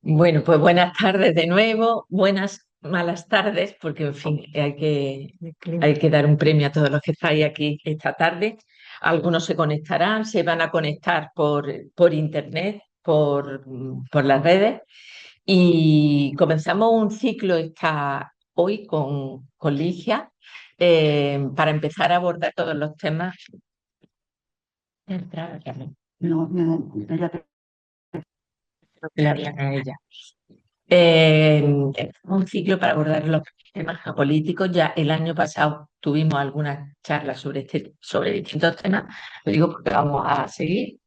Bueno, pues buenas tardes de nuevo, buenas, malas tardes, porque en fin, El clima. hay que dar un premio a todos los que estáis aquí esta tarde. Algunos se conectarán, se van a conectar por internet, por las redes, y comenzamos un ciclo hoy con Ligia para empezar a abordar todos los temas. Entrada, Carmen. No, no, ella que le habían a ella. Eh, un ciclo para abordar los temas geopolíticos. Ya el año pasado tuvimos algunas charlas sobre distintos temas, lo digo porque vamos a seguir.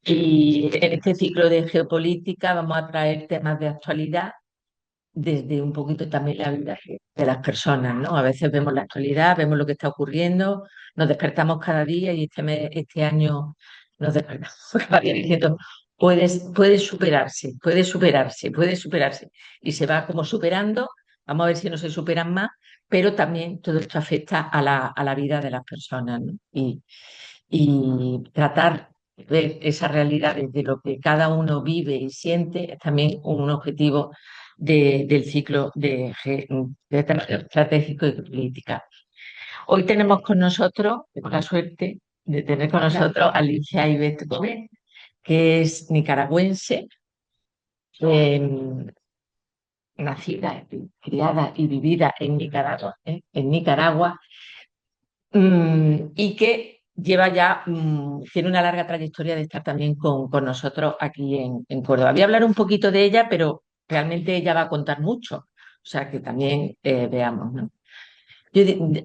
Y en este ciclo de geopolítica vamos a traer temas de actualidad desde un poquito también la vida de las personas, ¿no? A veces vemos la actualidad, vemos lo que está ocurriendo, nos despertamos cada día y este año nos despertamos cada día diciendo, puede superarse, puede superarse, puede superarse. Y se va como superando, vamos a ver si no se superan más, pero también todo esto afecta a la vida de las personas, ¿no? Y tratar de ver esa realidad desde lo que cada uno vive y siente es también un objetivo del ciclo de trabajo estratégico y política. Hoy tenemos con nosotros, tengo la suerte de tener con nosotros a Alicia Ibet Gómez, que es nicaragüense, eh, nacida, criada y vivida en Nicaragua, y que lleva ya, tiene una larga trayectoria de estar también con nosotros aquí en Córdoba. Voy a hablar un poquito de ella, pero realmente ella va a contar mucho, o sea que también veamos, ¿no?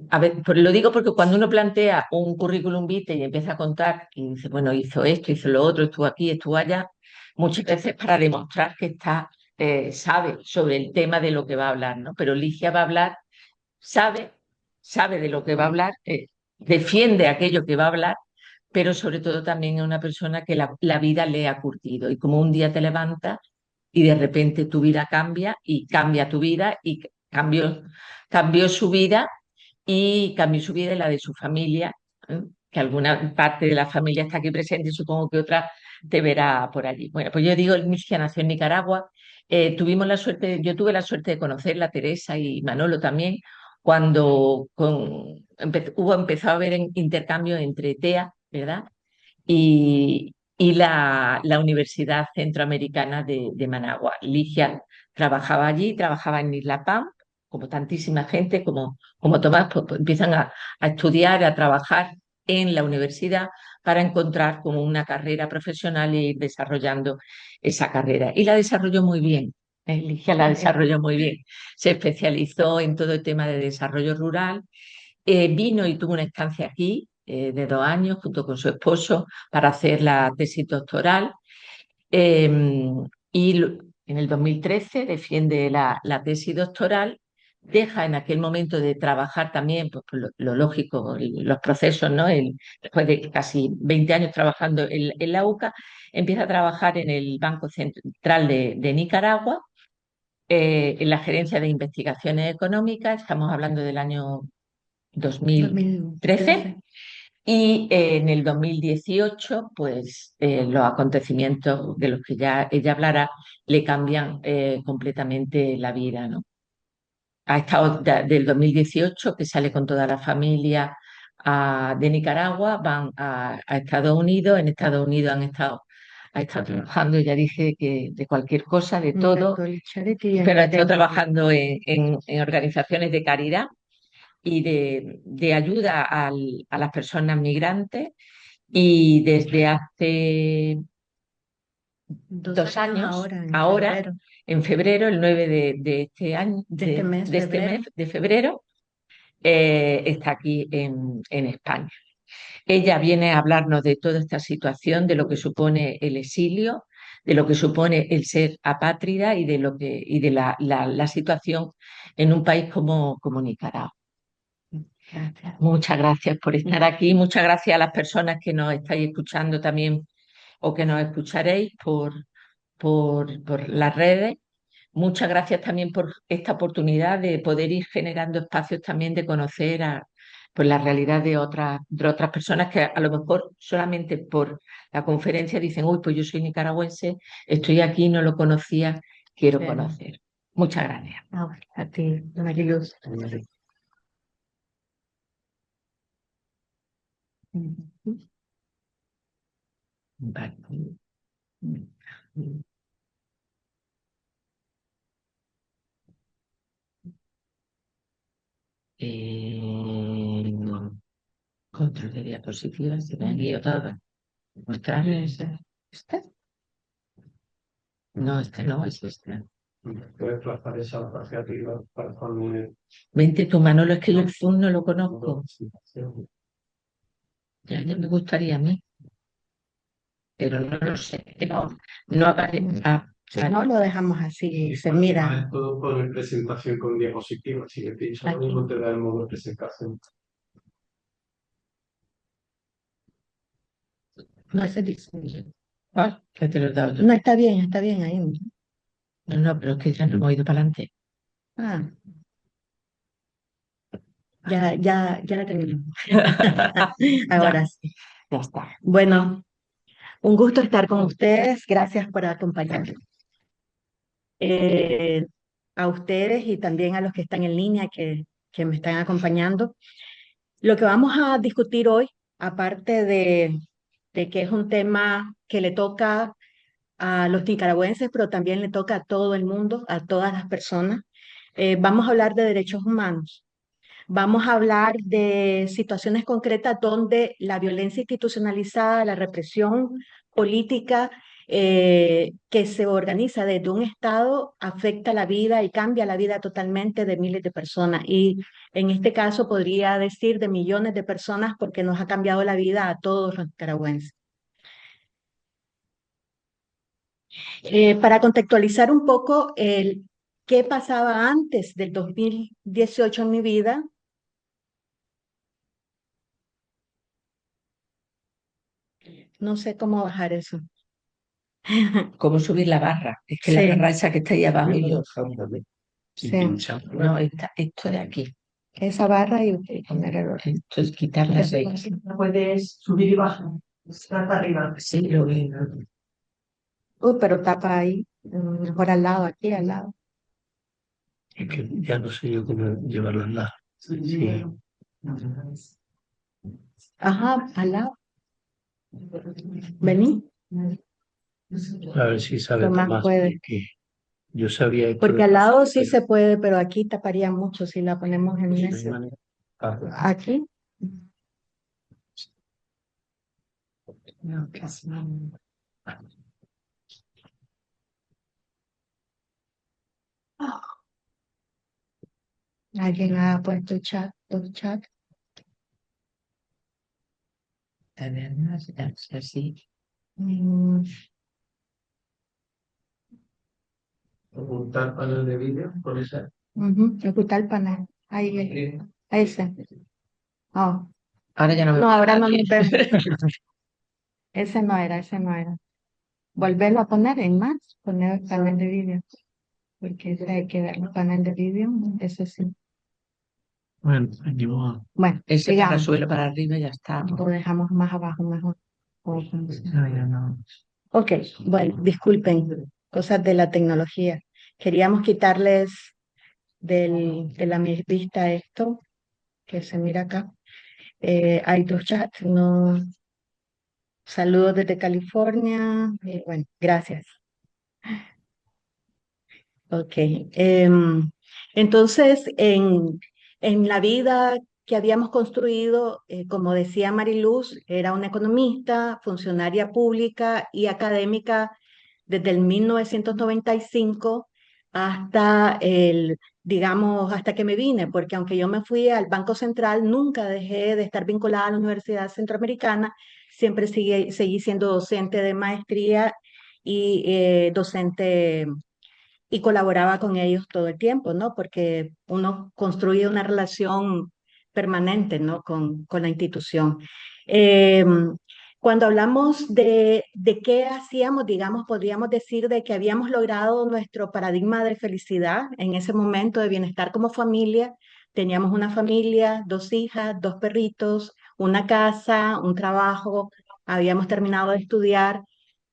A ver, lo digo porque cuando uno plantea un currículum vitae y empieza a contar y dice, bueno, hizo esto, hizo lo otro, estuvo aquí, estuvo allá, muchas veces para demostrar que sabe sobre el tema de lo que va a hablar, ¿no? Pero Ligia va a hablar, sabe, sabe de lo que va a hablar, defiende aquello que va a hablar, pero sobre todo también es una persona que la vida le ha curtido. Y como un día te levantas y de repente tu vida cambia y cambia tu vida y cambió su vida y cambió su vida y la de su familia, que alguna parte de la familia está aquí presente y supongo que otra te verá por allí. Bueno, pues yo digo, Ligia nació en Nicaragua. Yo tuve la suerte de conocerla, Teresa y Manolo también, cuando empezó a haber intercambio entre TEA, ¿verdad? Y la Universidad Centroamericana de Managua. Ligia trabajaba allí, trabajaba en Isla Pam, como tantísima gente, como Tomás, pues empiezan a estudiar, a trabajar en la universidad para encontrar como una carrera profesional e ir desarrollando esa carrera. Y la desarrolló muy bien. Ligia la desarrolló muy bien. Se especializó en todo el tema de desarrollo rural, vino y tuvo una estancia aquí de 2 años junto con su esposo para hacer la tesis doctoral. eh, en el 2013 defiende la tesis doctoral, deja en aquel momento de trabajar también, pues, por lo lógico, los procesos, ¿no? Después de casi 20 años trabajando en la UCA, empieza a trabajar en el Banco Central de Nicaragua, en la gerencia de investigaciones económicas. Estamos hablando del año 2013. 2013. Y en el 2018, pues los acontecimientos de los que ya ella hablará le cambian completamente la vida, ¿no? Ha estado del 2018, que sale con toda la familia de Nicaragua, van a Estados Unidos. En Estados Unidos ha estado trabajando, ya dije, que de cualquier cosa, de En todo, Catholic Charity and pero ha estado Identity. trabajando en organizaciones de caridad y de ayuda a las personas migrantes. Y desde hace Dos 2 años, años ahora, en ahora, febrero en febrero, el 9 de este año, de este mes, de este mes febrero. de febrero, está aquí en España. Ella viene a hablarnos de toda esta situación, de lo que supone el exilio, de lo que supone el ser apátrida y de la situación en un país como Nicaragua. Gracias. Muchas gracias por estar aquí. Muchas gracias a las personas que nos estáis escuchando también o que nos escucharéis por las redes. Muchas gracias también por esta oportunidad de poder ir generando espacios también de conocer pues la realidad de otras personas que a lo mejor solamente por la conferencia dicen, uy, pues yo soy nicaragüense, estoy aquí, no lo conocía, quiero Sí. conocer. Muchas gracias. A ti, Mariluz. Vale. Eh, Control de diapositivas, se me han ido todas. Mostrar este. No, este no es este. Puedes trazar esa hacia arriba para poner Vente tú, Manolo, es que yo el Zoom no lo conozco. presentación. Ya me gustaría a mí, pero no lo sé. No aparece. Ah, Si vale. no, lo dejamos así, se mira. Puedo poner presentación con diapositivas. Si le pinchas lo Aquí. mismo te da el modo de presentación. No se dice. Ah, que te lo he dado yo. No, está bien ahí. No, no, pero es que ya no hemos ido para adelante. Ah, ya la terminamos. Ahora sí. Ya está. Bueno, un gusto estar con ustedes. Gracias por acompañarnos. A ustedes y también a los que están en línea que me están acompañando. Lo que vamos a discutir hoy, aparte de que es un tema que le toca a los nicaragüenses, pero también le toca a todo el mundo, a todas las personas, vamos a hablar de derechos humanos. Vamos a hablar de situaciones concretas donde la violencia institucionalizada, la represión política que se organiza desde un Estado afecta la vida y cambia la vida totalmente de miles de personas. Y en este caso podría decir de millones de personas porque nos ha cambiado la vida a todos los nicaragüenses. Para contextualizar un poco qué pasaba antes del 2018 en mi vida. No sé cómo bajar eso. ¿Cómo subir la barra? Es que la Sí, barra esa que está ahí abajo y yo. sí. No, esto de aquí. Esa barra y poner el orden. Esto es quitarla de ahí. No puedes subir y bajar. Está arriba. Sí, lo veo. Pero tapa ahí, mejor al lado, aquí al lado. Es que ya no sé yo cómo llevarlo al lado. Sí. Ajá, al lado. Vení. A ver si sabe Lo más Tomás, puede. porque yo sabía esto Porque de al lado sí pero se puede, pero aquí taparía mucho si la ponemos en no hay ese. manera. Ah, Aquí. No, casi no. Alguien ha puesto chat, dos chat. Además, así. Mm, ocultar panel de vídeo, por esa. Ocultar el panel. Ahí, ese. Oh. Ahora ya no me No, ahora no bien. nos vemos. Ese no era, ese no era. Volverlo a poner en más, poner el panel de vídeo. Porque ese hay que ver el panel de vídeo, ese sí. Bueno, aquí vamos. Bueno, Ese para digamos, suelo para arriba y ya está. lo dejamos más abajo mejor. No, ya no. Ok, bueno, disculpen, cosas de la tecnología. Queríamos quitarles de la vista esto, que se mira acá. Hay dos chats, no. Saludos desde California. Bueno, gracias. Ok. Entonces, en la vida que habíamos construido, como decía Mariluz, era una economista, funcionaria pública y académica desde el 1995 hasta digamos, hasta que me vine, porque aunque yo me fui al Banco Central, nunca dejé de estar vinculada a la Universidad Centroamericana, siempre seguí siendo docente de maestría y docente y colaboraba con ellos todo el tiempo, ¿no? Porque uno construye una relación permanente, ¿no? Con la institución. Eh, Cuando hablamos de qué hacíamos, digamos, podríamos decir de que habíamos logrado nuestro paradigma de felicidad en ese momento de bienestar como familia, teníamos una familia, 2 hijas, 2 perritos, una casa, un trabajo, habíamos terminado de estudiar.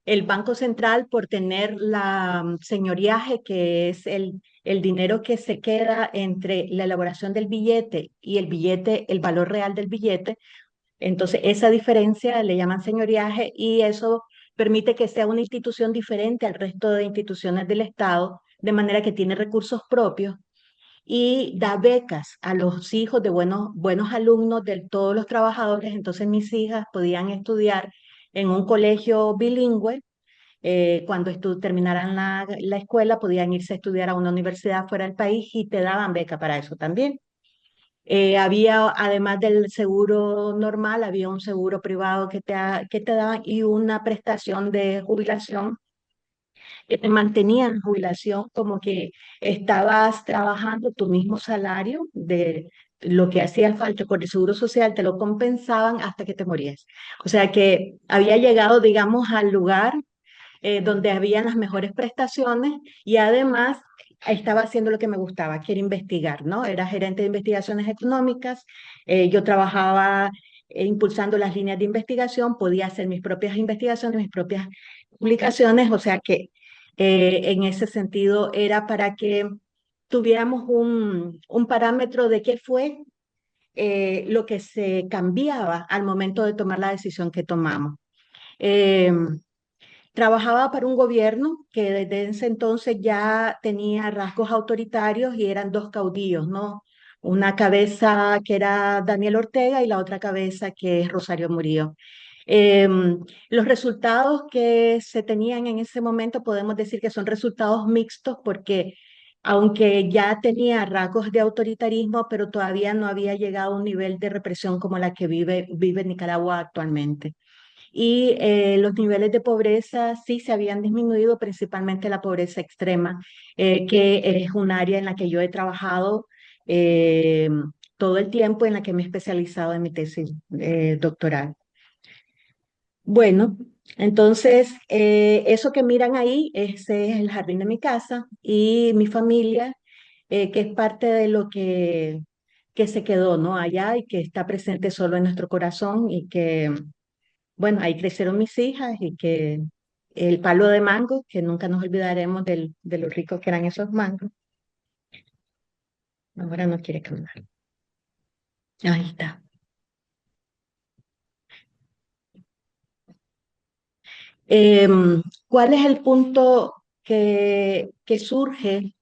El Banco Central, por tener la señoriaje, que es el dinero que se queda entre la elaboración del billete y el billete, el valor real del billete, entonces esa diferencia le llaman señoriaje y eso permite que sea una institución diferente al resto de instituciones del Estado, de manera que tiene recursos propios y da becas a los hijos de buenos alumnos de todos los trabajadores. Entonces mis hijas podían estudiar en un colegio bilingüe. Cuando terminaran la escuela, podían irse a estudiar a una universidad fuera del país y te daban beca para eso también. Había, además del seguro normal, había un seguro privado que te daban y una prestación de jubilación que te mantenía en jubilación, como que estabas trabajando tu mismo salario de lo que hacía falta por el seguro social, te lo compensaban hasta que te morías. O sea que había llegado, digamos, al lugar donde habían las mejores prestaciones y además estaba haciendo lo que me gustaba, que era investigar, ¿no? Era gerente de investigaciones económicas, yo trabajaba impulsando las líneas de investigación, podía hacer mis propias investigaciones, mis propias publicaciones, o sea que en ese sentido era para que tuviéramos un parámetro de qué fue lo que se cambiaba al momento de tomar la decisión que tomamos. Trabajaba para un gobierno que desde ese entonces ya tenía rasgos autoritarios y eran 2 caudillos, ¿no? Una cabeza que era Daniel Ortega y la otra cabeza que es Rosario Murillo. Los resultados que se tenían en ese momento podemos decir que son resultados mixtos porque aunque ya tenía rasgos de autoritarismo, pero todavía no había llegado a un nivel de represión como la que vive Nicaragua actualmente. Y los niveles de pobreza sí se habían disminuido, principalmente la pobreza extrema, que es un área en la que yo he trabajado eh, todo el tiempo, en la que me he especializado en mi tesis doctoral. Bueno, entonces eso que miran ahí, ese es el jardín de mi casa y mi familia, que es parte de lo que se quedó, ¿no? Allá y que está presente solo en nuestro corazón y que bueno, ahí crecieron mis hijas y que el palo de mango, que nunca nos olvidaremos de lo ricos que eran esos mangos. Ahora no quiere caminar. Ahí está. ¿Cuál es el punto que surge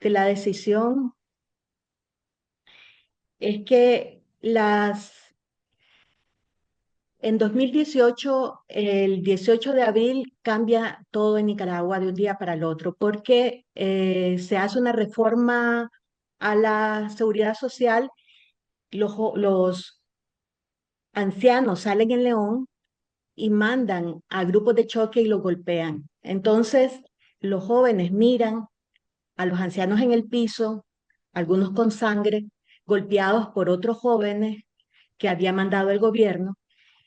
de la decisión? Es que en 2018, el 18 de abril, cambia todo en Nicaragua de un día para el otro, porque se hace una reforma a la seguridad social. Los ancianos salen en León y mandan a grupos de choque y los golpean. Entonces, los jóvenes miran a los ancianos en el piso, algunos con sangre, golpeados por otros jóvenes que había mandado el gobierno,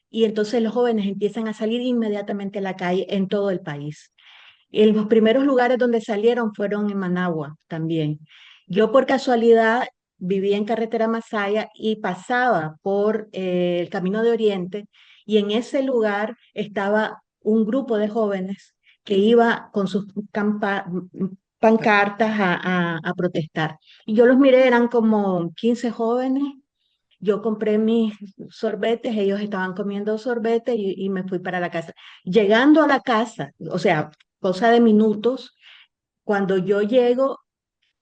y entonces los jóvenes empiezan a salir inmediatamente a la calle en todo el país. En los primeros lugares donde salieron fueron en Managua también. Yo por casualidad vivía en carretera Masaya y pasaba por el Camino de Oriente y en ese lugar estaba un grupo de jóvenes que iba con sus pancartas a protestar. Y yo los miré, eran como 15 jóvenes. Yo compré mis sorbetes, ellos estaban comiendo sorbetes y me fui para la casa. Llegando a la casa, o sea, cosa de minutos, cuando yo llego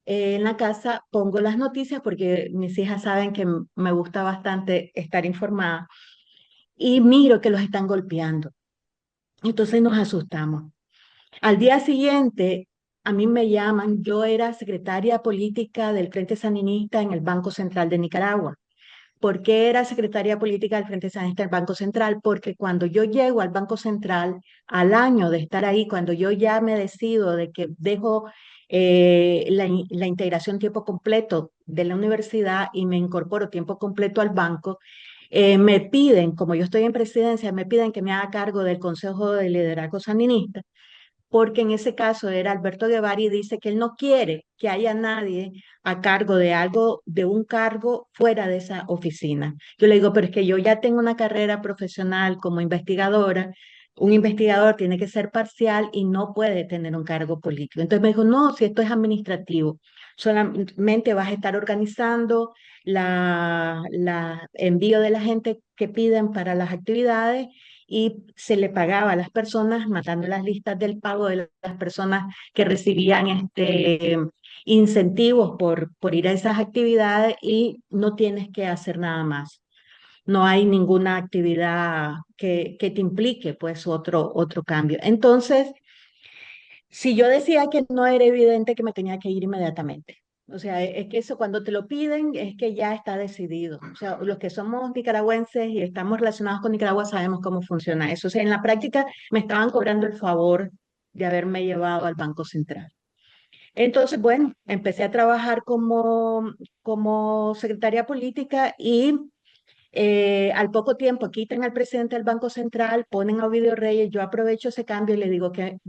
en la casa, pongo las noticias porque mis hijas saben que me gusta bastante estar informada y miro que los están golpeando. Entonces nos asustamos. Al día siguiente, a mí me llaman, yo era secretaria política del Frente Sandinista en el Banco Central de Nicaragua. ¿Por qué era secretaria política del Frente Sandinista del Banco Central? Porque cuando yo llego al Banco Central, al año de estar ahí, cuando yo ya me decido de que dejo la integración tiempo completo de la universidad y me incorporo tiempo completo al banco, me piden, como yo estoy en presidencia, me piden que me haga cargo del Consejo de Liderazgo Sandinista porque en ese caso era Alberto Guevara y dice que él no quiere que haya nadie a cargo de algo, de un cargo fuera de esa oficina. Yo le digo, pero es que yo ya tengo una carrera profesional como investigadora. Un investigador tiene que ser parcial y no puede tener un cargo político. Entonces me dijo, no, si esto es administrativo, solamente vas a estar organizando la envío de la gente que piden para las actividades y se le pagaba a las personas, matando las listas del pago de las personas que recibían incentivos por ir a esas actividades y no tienes que hacer nada más. No hay ninguna actividad que te implique pues otro cambio. Entonces, si yo decía que no era evidente que me tenía que ir inmediatamente. O sea, es que eso cuando te lo piden es que ya está decidido. O sea, los que somos nicaragüenses y estamos relacionados con Nicaragua sabemos cómo funciona eso. O sea, en la práctica me estaban cobrando el favor de haberme llevado al Banco Central. Entonces, bueno, empecé a trabajar como secretaria política y al poco tiempo quitan al presidente del Banco Central, ponen a Ovidio Reyes, yo aprovecho ese cambio y le digo que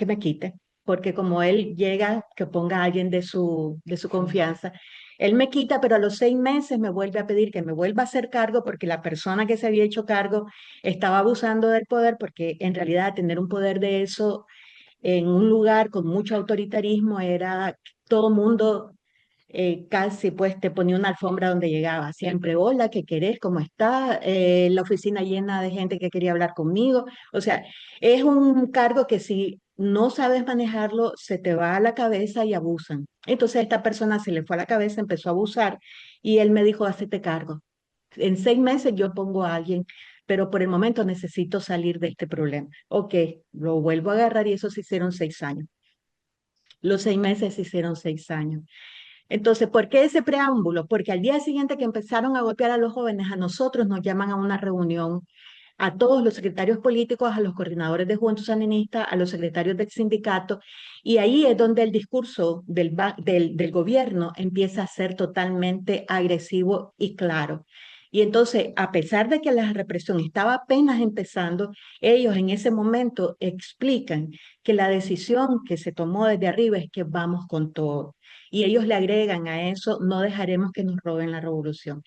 me quite, porque como él llega, que ponga a alguien de su confianza. Él me quita, pero a los 6 meses me vuelve a pedir que me vuelva a hacer cargo porque la persona que se había hecho cargo estaba abusando del poder, porque en realidad tener un poder de eso en un lugar con mucho autoritarismo era todo mundo casi pues te ponía una alfombra donde llegaba, siempre, hola, ¿qué querés? ¿Cómo está? La oficina llena de gente que quería hablar conmigo. O sea, es un cargo que si no sabes manejarlo, se te va a la cabeza y abusan. Entonces a esta persona se le fue a la cabeza, empezó a abusar y él me dijo, hacete cargo. En 6 meses yo pongo a alguien, pero por el momento necesito salir de este problema. Ok, lo vuelvo a agarrar y eso se hicieron 6 años. Los 6 meses se hicieron 6 años. Entonces, ¿por qué ese preámbulo? Porque al día siguiente que empezaron a golpear a los jóvenes, a nosotros nos llaman a una reunión, a todos los secretarios políticos, a los coordinadores de Juventud Sandinista, a los secretarios del sindicato, y ahí es donde el discurso del gobierno empieza a ser totalmente agresivo y claro. Y entonces, a pesar de que la represión estaba apenas empezando, ellos en ese momento explican que la decisión que se tomó desde arriba es que vamos con todo. Y ellos le agregan a eso, no dejaremos que nos roben la revolución.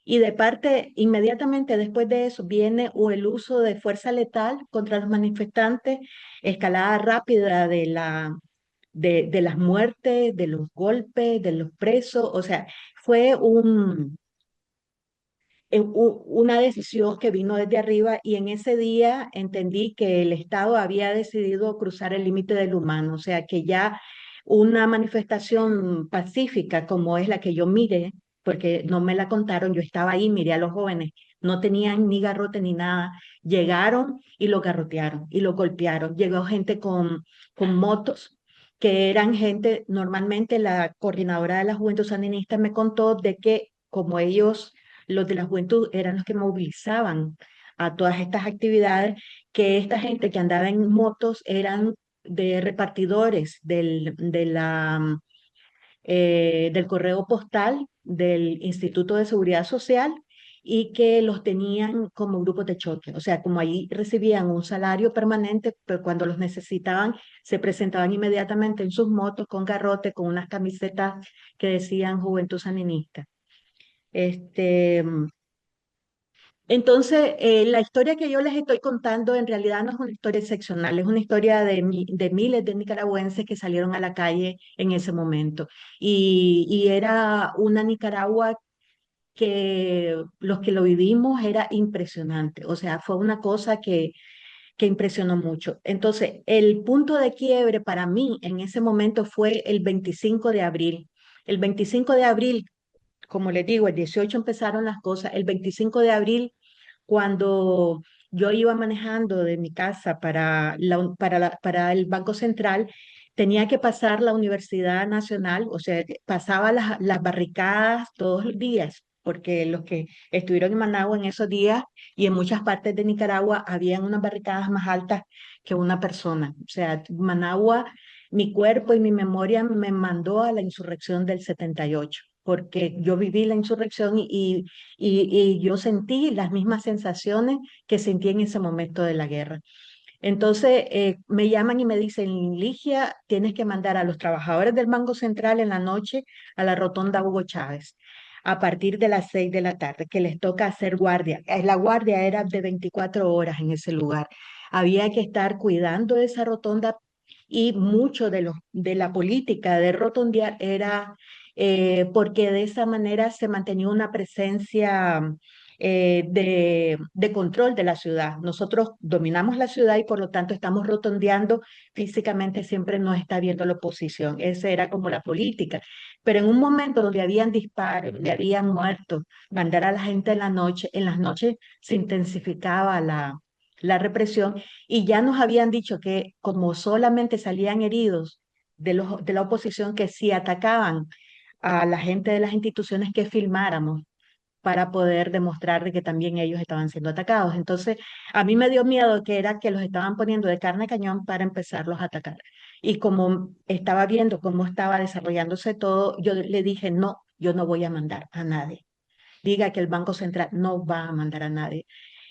Y de parte, inmediatamente después de eso, viene el uso de fuerza letal contra los manifestantes, escalada rápida de las muertes, de los golpes, de los presos. O sea, fue una decisión que vino desde arriba y en ese día entendí que el Estado había decidido cruzar el límite del humano, o sea que ya una manifestación pacífica como es la que yo miré, porque no me la contaron, yo estaba ahí, miré a los jóvenes, no tenían ni garrote ni nada, llegaron y lo garrotearon y lo golpearon, llegó gente con motos que eran gente, normalmente la coordinadora de la Juventud Sandinista me contó de que como ellos los de la juventud eran los que movilizaban a todas estas actividades, que esta gente que andaba en motos eran de repartidores del correo postal del Instituto de Seguridad Social y que los tenían como grupos de choque. O sea, como ahí recibían un salario permanente, pero cuando los necesitaban, se presentaban inmediatamente en sus motos con garrote, con unas camisetas que decían Juventud Sandinista. Este, entonces, la historia que yo les estoy contando en realidad no es una historia excepcional, es una historia de miles de nicaragüenses que salieron a la calle en ese momento. Y era una Nicaragua que los que lo vivimos era impresionante, o sea, fue una cosa que impresionó mucho. Entonces, el punto de quiebre para mí en ese momento fue el 25 de abril. El 25 de abril, como les digo, el 18 empezaron las cosas, el 25 de abril cuando yo iba manejando de mi casa para el Banco Central, tenía que pasar la Universidad Nacional, o sea, pasaba las barricadas todos los días, porque los que estuvieron en Managua en esos días y en muchas partes de Nicaragua habían unas barricadas más altas que una persona. O sea, Managua, mi cuerpo y mi memoria me mandó a la insurrección del 78 porque yo viví la insurrección y yo sentí las mismas sensaciones que sentí en ese momento de la guerra. Entonces me llaman y me dicen, Ligia, tienes que mandar a los trabajadores del Banco Central en la noche a la rotonda Hugo Chávez a partir de las 6 de la tarde, que les toca hacer guardia. La guardia era de 24 horas en ese lugar. Había que estar cuidando de esa rotonda y mucho de la política de rotondear era porque de esa manera se mantenía una presencia de control de la ciudad. Nosotros dominamos la ciudad y por lo tanto estamos rotondeando físicamente, siempre nos está viendo la oposición. Esa era como la política. Pero en un momento donde habían disparos, donde habían muertos, mandar a la gente en las noches se intensificaba la represión y ya nos habían dicho que como solamente salían heridos de la oposición, que si atacaban a la gente de las instituciones que filmáramos para poder demostrar de que también ellos estaban siendo atacados. Entonces, a mí me dio miedo que era que los estaban poniendo de carne a cañón para empezarlos a atacar. Y como estaba viendo cómo estaba desarrollándose todo, yo le dije, no, yo no voy a mandar a nadie. Diga que el Banco Central no va a mandar a nadie.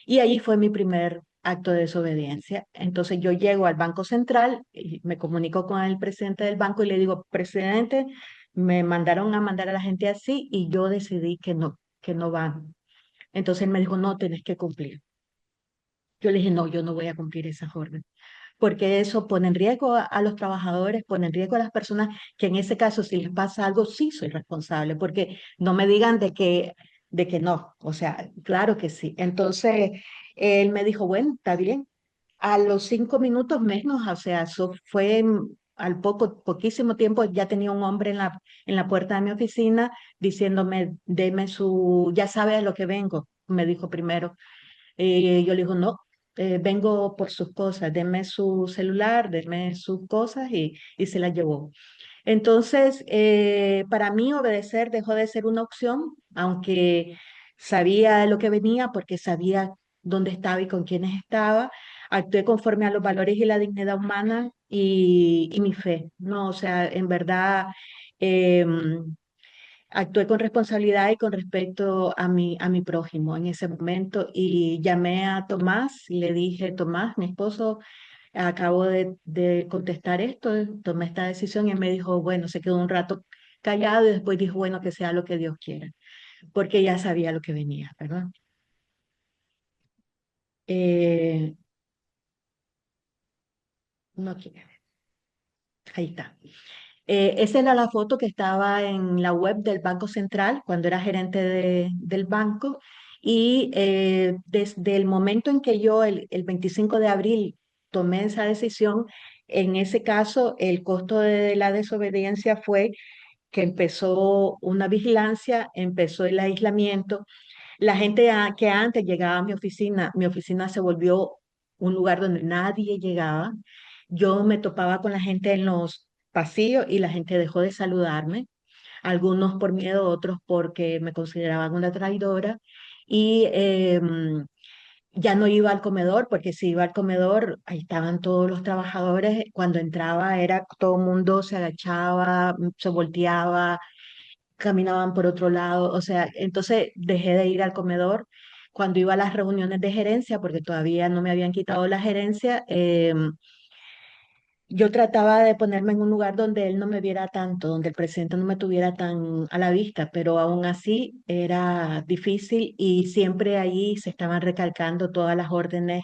Y ahí fue mi primer acto de desobediencia. Entonces yo llego al Banco Central y me comunico con el presidente del banco y le digo, presidente, me mandaron a mandar a la gente así y yo decidí que no van. Entonces él me dijo, no, tenés que cumplir. Yo le dije, no, yo no voy a cumplir esa orden, porque eso pone en riesgo a los trabajadores, pone en riesgo a las personas que en ese caso, si les pasa algo, sí soy responsable, porque no me digan de que no, o sea, claro que sí. Entonces, él me dijo, bueno, está bien. A los 5 minutos menos, o sea, eso fue al poquísimo tiempo, ya tenía un hombre en la puerta de mi oficina diciéndome, deme su, ya sabe a lo que vengo, me dijo primero. Yo le digo, no, vengo por sus cosas, deme su celular, deme sus cosas y se las llevó. Entonces, para mí obedecer dejó de ser una opción, aunque sabía lo que venía porque sabía dónde estaba y con quiénes estaba. Actué conforme a los valores y la dignidad humana y mi fe, ¿no? O sea, en verdad, actué con responsabilidad y con respecto a mi prójimo en ese momento y llamé a Tomás y le dije, Tomás, mi esposo, acabo de contestar esto, tomé esta decisión y él me dijo, bueno, se quedó un rato callado y después dijo, bueno, que sea lo que Dios quiera, porque ya sabía lo que venía, ¿verdad? Eh, no quiere, ahí está. Esa era la foto que estaba en la web del Banco Central cuando era gerente del banco. Y desde el momento en que yo, el 25 de abril, tomé esa decisión, en ese caso, el costo de la desobediencia fue que empezó una vigilancia, empezó el aislamiento. La gente que antes llegaba a mi oficina se volvió un lugar donde nadie llegaba. Yo me topaba con la gente en los pasillos y la gente dejó de saludarme, algunos por miedo, otros porque me consideraban una traidora. Y ya no iba al comedor, porque si iba al comedor, ahí estaban todos los trabajadores. Cuando entraba, era todo el mundo se agachaba, se volteaba, caminaban por otro lado, o sea, entonces dejé de ir al comedor. Cuando iba a las reuniones de gerencia, porque todavía no me habían quitado la gerencia, yo trataba de ponerme en un lugar donde él no me viera tanto, donde el presidente no me tuviera tan a la vista, pero aún así era difícil y siempre ahí se estaban recalcando todas las órdenes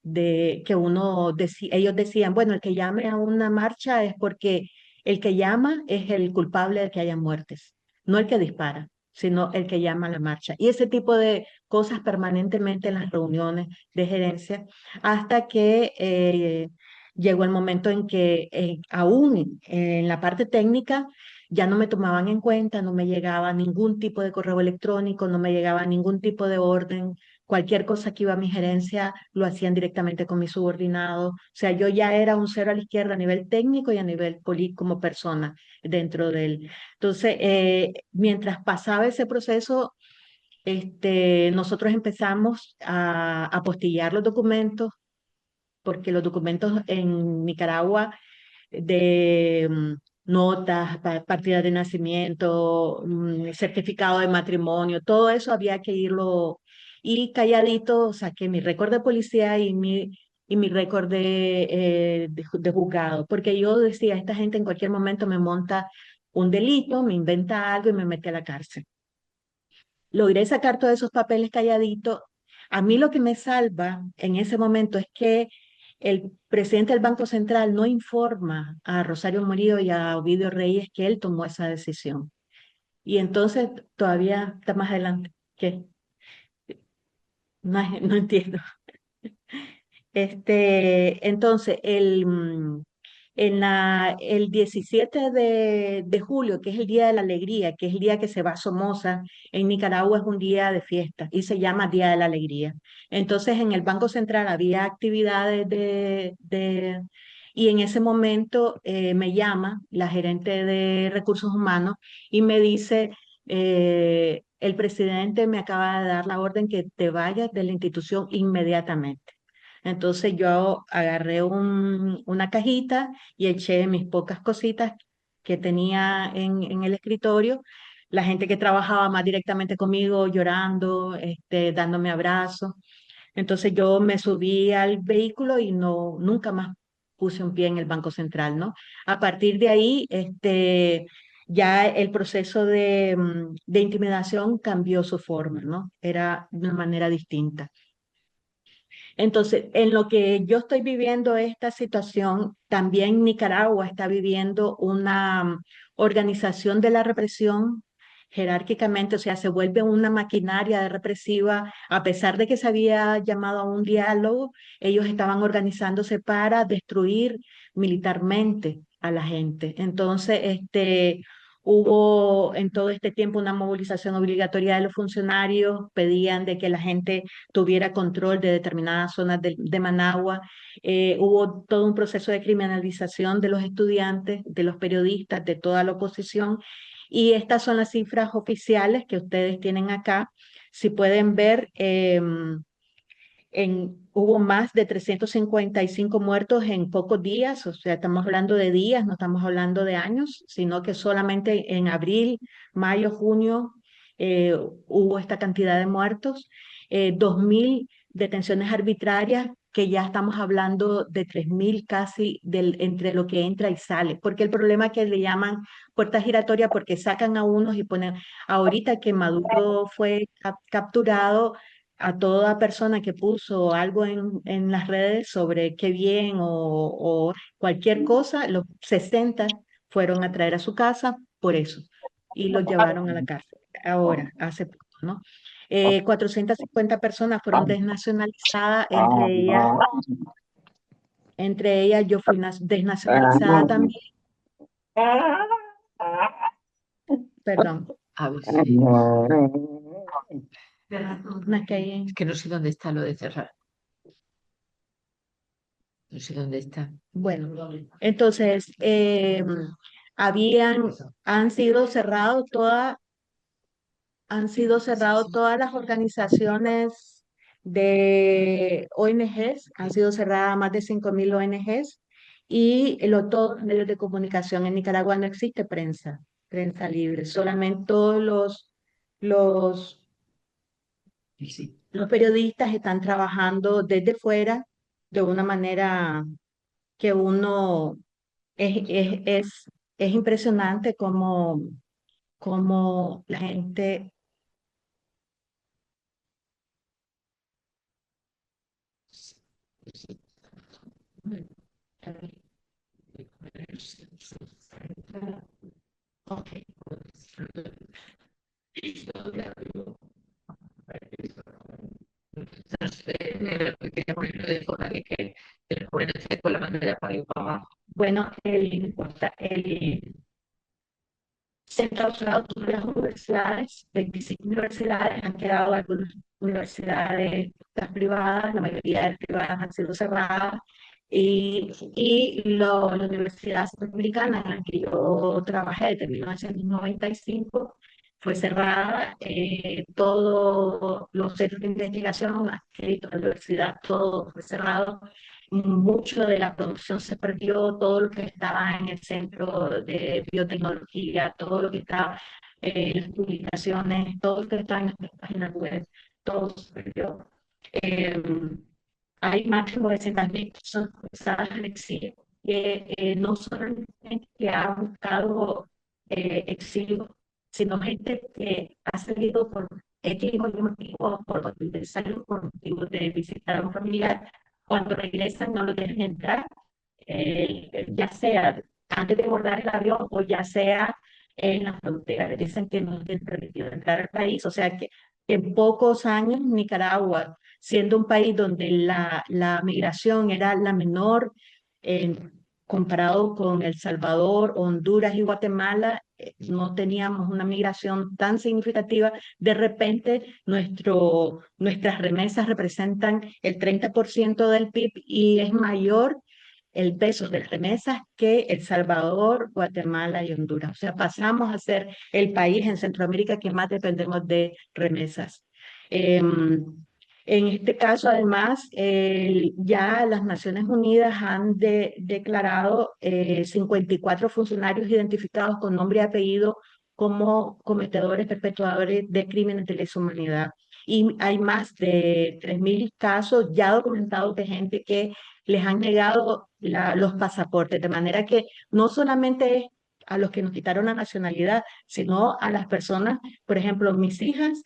de que uno decía, ellos decían, bueno, el que llame a una marcha es porque el que llama es el culpable de que haya muertes, no el que dispara, sino el que llama a la marcha. Y ese tipo de cosas permanentemente en las reuniones de gerencia, hasta que llegó el momento en que aún en la parte técnica ya no me tomaban en cuenta, no me llegaba ningún tipo de correo electrónico, no me llegaba ningún tipo de orden. Cualquier cosa que iba a mi gerencia lo hacían directamente con mi subordinado. O sea, yo ya era un cero a la izquierda a nivel técnico y a nivel como persona dentro de él. Entonces, mientras pasaba ese proceso, nosotros empezamos a apostillar los documentos, porque los documentos en Nicaragua de notas, partidas de nacimiento, certificado de matrimonio, todo eso había que irlo, y calladito, saqué mi récord de policía y y mi récord de juzgado, porque yo decía, esta gente en cualquier momento me monta un delito, me inventa algo y me mete a la cárcel. Logré sacar todos esos papeles calladitos. A mí lo que me salva en ese momento es que el presidente del Banco Central no informa a Rosario Murillo y a Ovidio Reyes que él tomó esa decisión. Y entonces todavía está más adelante. ¿Qué? No, no entiendo. Entonces, el 17 de julio, que es el Día de la Alegría, que es el día que se va a Somoza, en Nicaragua es un día de fiesta y se llama Día de la Alegría. Entonces, en el Banco Central había actividades y en ese momento me llama la gerente de Recursos Humanos y me dice, el presidente me acaba de dar la orden que te vayas de la institución inmediatamente. Entonces yo agarré una cajita y eché mis pocas cositas que tenía en el escritorio. La gente que trabajaba más directamente conmigo llorando, dándome abrazos. Entonces yo me subí al vehículo y no, nunca más puse un pie en el Banco Central, ¿no? A partir de ahí, ya el proceso de intimidación cambió su forma, ¿no? Era de una manera distinta. Entonces, en lo que yo estoy viviendo esta situación, también Nicaragua está viviendo una organización de la represión jerárquicamente, o sea, se vuelve una maquinaria de represiva, a pesar de que se había llamado a un diálogo, ellos estaban organizándose para destruir militarmente a la gente. Entonces, hubo en todo este tiempo una movilización obligatoria de los funcionarios, pedían de que la gente tuviera control de determinadas zonas de Managua. Hubo todo un proceso de criminalización de los estudiantes, de los periodistas, de toda la oposición. Y estas son las cifras oficiales que ustedes tienen acá. Si pueden ver, hubo más de 355 muertos en pocos días, o sea, estamos hablando de días, no estamos hablando de años, sino que solamente en abril, mayo, junio hubo esta cantidad de muertos, 2.000 detenciones arbitrarias, que ya estamos hablando de 3.000 casi entre lo que entra y sale, porque el problema es que le llaman puerta giratoria porque sacan a unos y ponen, ahorita que Maduro fue capturado, a toda persona que puso algo en las redes sobre qué bien o cualquier cosa, los 60 fueron a traer a su casa por eso y los llevaron a la cárcel. Ahora, hace poco, ¿no? 450 personas fueron desnacionalizadas, entre ellas yo fui desnacionalizada también, perdón. A ver si. No es que hay Es que no sé dónde está lo de cerrar. No sé dónde está. Bueno, entonces, habían, han sido cerrados han sido cerrados todas las organizaciones de ONGs, han sido cerradas más de 5.000 ONGs y todos los medios de comunicación. En Nicaragua no existe prensa libre, solamente todos los, Sí. los periodistas están trabajando desde fuera de una manera que uno es, es, es, es impresionante cómo la gente. Ok. No sé, quería ponerlo de forma que el poner con la bandera para ir para abajo. Bueno, el se han clausurado todas las universidades, 25 universidades, han quedado algunas universidades privadas, la mayoría de las privadas han sido cerradas, la Universidad Centroamericana en la que yo trabajé desde 1995 fue cerrada, todos los centros de investigación, adscritos a la universidad, todo fue cerrado, mucho de la producción se perdió, todo lo que estaba en el centro de biotecnología, todo lo que estaba en las publicaciones, todo lo que estaba en las páginas web, todo se perdió. Eh, hay más de 900.000 personas forzadas al exilio, que no son gente que ha buscado exilio, sino gente que ha salido por X motivos, por de salud, por motivos de visitar a un familiar. Cuando regresan no lo dejan entrar, ya sea antes de abordar el avión o ya sea en la frontera. Le dicen que no tienen permitido entrar al país. O sea que en pocos años Nicaragua, siendo un país donde la migración era la menor, eh, comparado con El Salvador, Honduras y Guatemala, no teníamos una migración tan significativa. De repente, nuestras remesas representan el 30% del PIB y es mayor el peso de remesas que El Salvador, Guatemala y Honduras. O sea, pasamos a ser el país en Centroamérica que más dependemos de remesas. En este caso, además, ya las Naciones Unidas han declarado 54 funcionarios identificados con nombre y apellido como cometedores, perpetuadores de crímenes de lesa humanidad. Y hay más de 3.000 casos ya documentados de gente que les han negado los pasaportes, de manera que no solamente es a los que nos quitaron la nacionalidad, sino a las personas, por ejemplo, mis hijas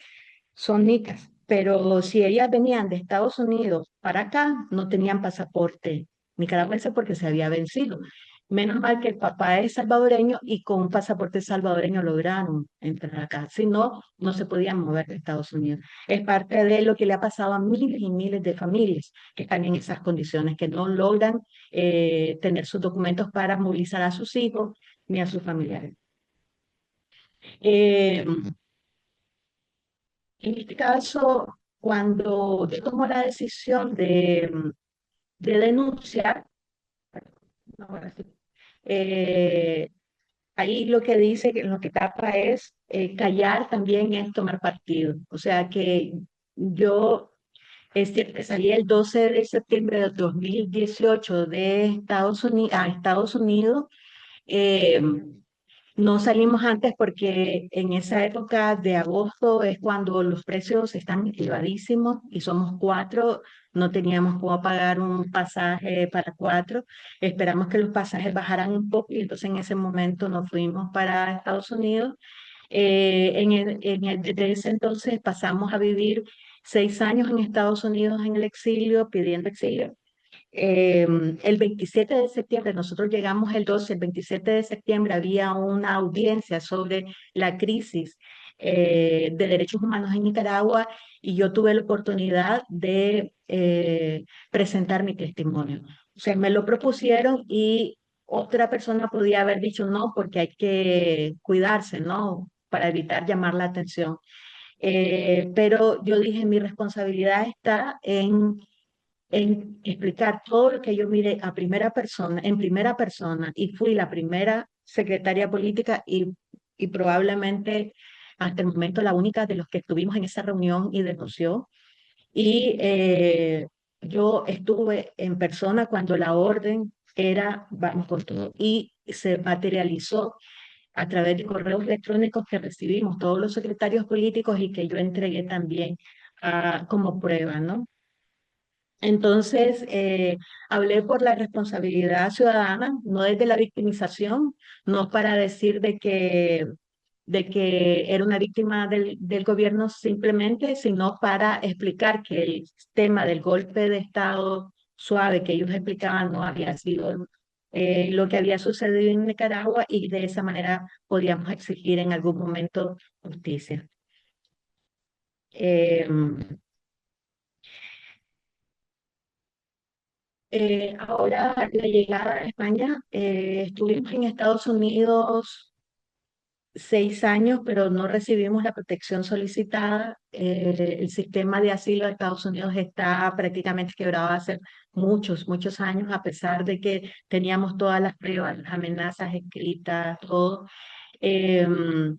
son nicas, pero si ellas venían de Estados Unidos para acá, no tenían pasaporte nicaragüense porque se había vencido. Menos mal que el papá es salvadoreño y con un pasaporte salvadoreño lograron entrar acá. Si no, no se podían mover de Estados Unidos. Es parte de lo que le ha pasado a miles y miles de familias que están en esas condiciones, que no logran tener sus documentos para movilizar a sus hijos ni a sus familiares. Eh, en este caso, cuando yo tomo la decisión de denunciar, no, ahora sí, eh, ahí lo que dice, lo que tapa es callar también es tomar partido. O sea que yo salí el 12 de septiembre de 2018 de Estados Unidos a Estados Unidos. eh, No salimos antes porque en esa época de agosto es cuando los precios están elevadísimos y somos cuatro, no teníamos cómo pagar un pasaje para cuatro. Esperamos que los pasajes bajaran un poco y entonces en ese momento nos fuimos para Estados Unidos. Desde ese entonces pasamos a vivir 6 años en Estados Unidos en el exilio, pidiendo exilio. El 27 de septiembre, nosotros llegamos el 12, el 27 de septiembre había una audiencia sobre la crisis de derechos humanos en Nicaragua y yo tuve la oportunidad de presentar mi testimonio. O sea, me lo propusieron y otra persona podía haber dicho no, porque hay que cuidarse, ¿no? Para evitar llamar la atención. Pero yo dije, mi responsabilidad está en explicar todo lo que yo miré a primera persona, en primera persona, y fui la primera secretaria política y probablemente hasta el momento la única de los que estuvimos en esa reunión y denunció. Y yo estuve en persona cuando la orden era vamos con todo y se materializó a través de correos electrónicos que recibimos todos los secretarios políticos y que yo entregué también como prueba, ¿no? Entonces, hablé por la responsabilidad ciudadana, no desde la victimización, no para decir de que era una víctima del gobierno simplemente, sino para explicar que el tema del golpe de Estado suave que ellos explicaban no había sido lo que había sucedido en Nicaragua y de esa manera podíamos exigir en algún momento justicia. Em, Ahora, la llegada a España, estuvimos en Estados Unidos 6 años, pero no recibimos la protección solicitada. El sistema de asilo de Estados Unidos está prácticamente quebrado hace muchos, muchos años, a pesar de que teníamos todas las pruebas, las amenazas escritas, todo. Em,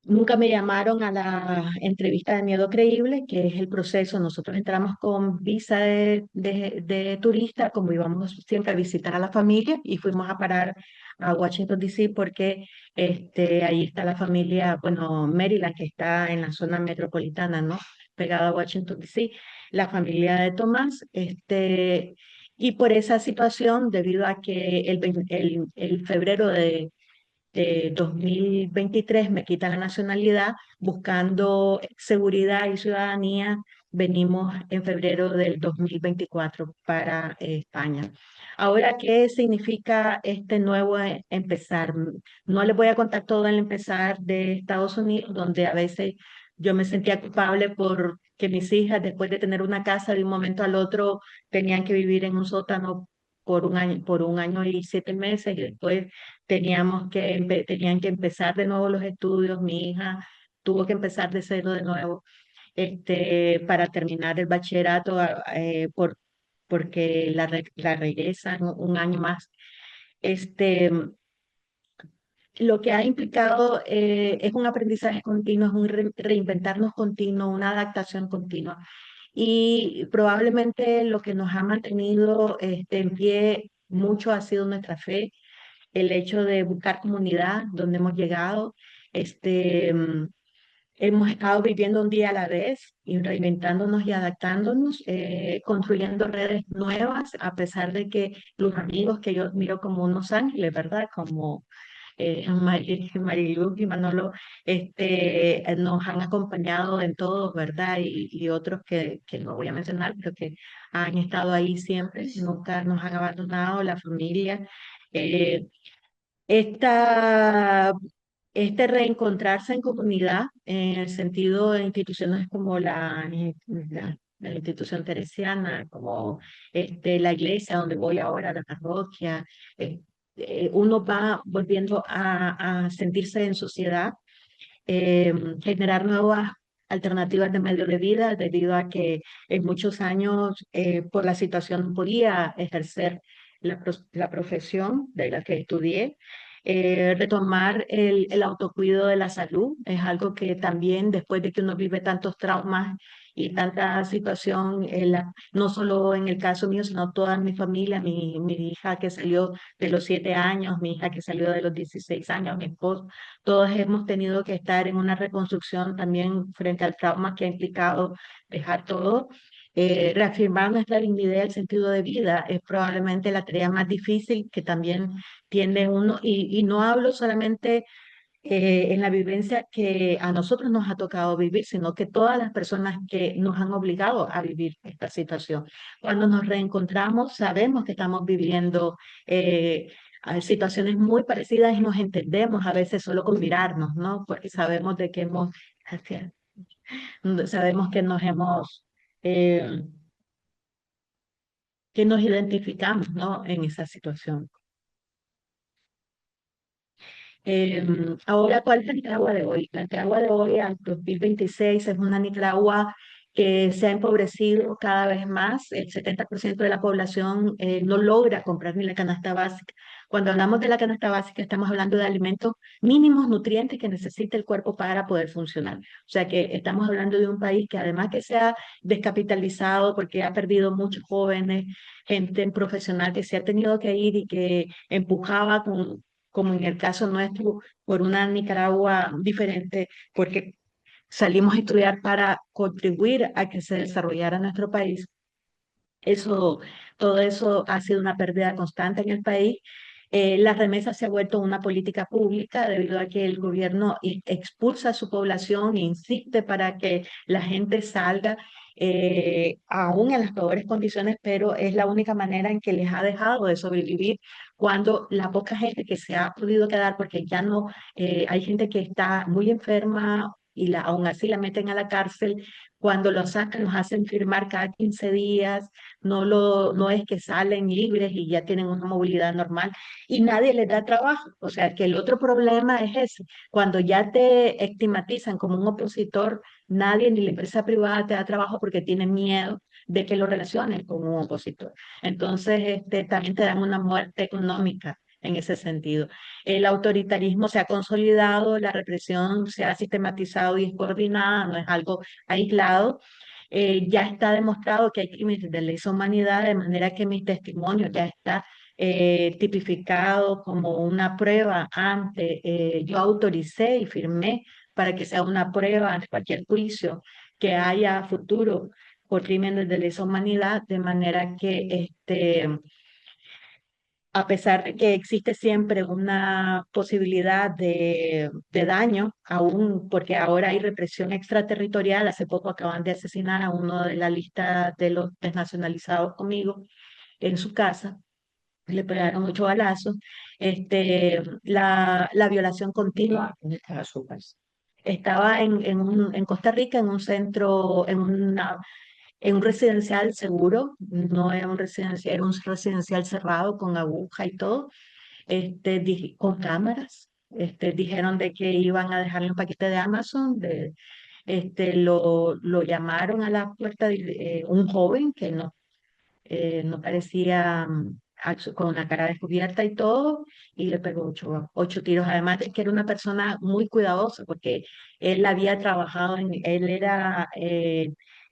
Nunca me llamaron a la entrevista de miedo creíble, que es el proceso. Nosotros entramos con visa de turista, como íbamos siempre a visitar a la familia, y fuimos a parar a Washington, D.C., porque ahí está la familia, bueno, Maryland, que está en la zona metropolitana, ¿no? Pegada a Washington, D.C. la familia de Tomás. Y por esa situación, debido a que el febrero de 2023 me quitan la nacionalidad, buscando seguridad y ciudadanía, venimos en febrero del 2024 para España. Ahora, ¿qué significa este nuevo empezar? No les voy a contar todo el empezar de Estados Unidos, donde a veces yo me sentía culpable por que mis hijas, después de tener una casa, de un momento al otro tenían que vivir en un sótano por un año y 7 meses, y después tenían que empezar de nuevo los estudios. Mi hija tuvo que empezar de cero de nuevo, para terminar el bachillerato, porque la regresan un año más. Este, lo que ha implicado, es un aprendizaje continuo, es un reinventarnos continuo, una adaptación continua. Y probablemente lo que nos ha mantenido, en pie mucho ha sido nuestra fe, el hecho de buscar comunidad donde hemos llegado. Este, mm, Hemos estado viviendo un día a la vez y reinventándonos y adaptándonos, construyendo redes nuevas, a pesar de que los amigos que yo miro como unos ángeles, ¿verdad? Como Mariluz y Manolo, nos han acompañado en todo, ¿verdad? Y otros que no voy a mencionar, pero que han estado ahí siempre, nunca nos han abandonado, la familia. Eh, esta, este reencontrarse en comunidad, en el sentido de instituciones como la institución teresiana, como la iglesia donde voy ahora, la parroquia, uno va volviendo a sentirse en sociedad, generar nuevas alternativas de medio de vida, debido a que en muchos años, por la situación, no podía ejercer la profesión de la que estudié. Retomar el autocuidado de la salud es algo que también, después de que uno vive tantos traumas y tanta situación, no solo en el caso mío, sino toda mi familia, mi hija que salió de los 7 años, mi hija que salió de los 16 años, mi esposo, todos hemos tenido que estar en una reconstrucción también frente al trauma que ha implicado dejar todo. Reafirmar nuestra dignidad y el sentido de vida es probablemente la tarea más difícil que también tiene uno, y no hablo solamente, en la vivencia que a nosotros nos ha tocado vivir, sino que todas las personas que nos han obligado a vivir esta situación. Cuando nos reencontramos, sabemos que estamos viviendo, hay situaciones muy parecidas y nos entendemos a veces solo con mirarnos, ¿no? Porque sabemos de que gracias, sabemos eh, que nos identificamos, ¿no? En esa situación. Ahora, ¿cuál es la Nicaragua de hoy? La Nicaragua de hoy, al 2026, es una Nicaragua que se ha empobrecido cada vez más. El 70% de la población, no logra comprar ni la canasta básica. Cuando hablamos de la canasta básica, estamos hablando de alimentos mínimos, nutrientes que necesita el cuerpo para poder funcionar. O sea que estamos hablando de un país que, además que se ha descapitalizado porque ha perdido muchos jóvenes, gente profesional que se ha tenido que ir y que empujaba como en el caso nuestro, por una Nicaragua diferente, porque salimos a estudiar para contribuir a que se desarrollara nuestro país. Eso, todo eso ha sido una pérdida constante en el país. La remesa se ha vuelto una política pública, debido a que el gobierno expulsa a su población e insiste para que la gente salga, aún en las peores condiciones, pero es la única manera en que les ha dejado de sobrevivir, cuando la poca gente que se ha podido quedar, porque ya no, hay gente que está muy enferma y aún así la meten a la cárcel. Cuando lo sacan, los hacen firmar cada 15 días, no es que salen libres y ya tienen una movilidad normal, y nadie les da trabajo. O sea, que el otro problema es ese: cuando ya te estigmatizan como un opositor, nadie, ni la empresa privada, te da trabajo porque tienen miedo de que lo relacionen con un opositor. Entonces, también te dan una muerte económica en ese sentido. El autoritarismo se ha consolidado, la represión se ha sistematizado y es coordinada, no es algo aislado. Ya está demostrado que hay crímenes de lesa humanidad, de manera que mi testimonio ya está, tipificado como una prueba yo autoricé y firmé para que sea una prueba ante cualquier juicio que haya a futuro por crímenes de lesa humanidad, de manera que a pesar de que existe siempre una posibilidad de daño, aún porque ahora hay represión extraterritorial. Hace poco acaban de asesinar a uno de la lista de los desnacionalizados conmigo en su casa, le pegaron 8 balazos. La violación continua. ¿Dónde estaba su casa? Estaba en Costa Rica, en un centro, en un residencial seguro, no era un residencial, era un residencial cerrado con aguja y todo, con cámaras. Dijeron de que iban a dejarle un paquete de Amazon, lo llamaron a la puerta un joven que no parecía con la cara descubierta y todo, y le pegó 8 tiros. Además de que era una persona muy cuidadosa, porque él había trabajado él era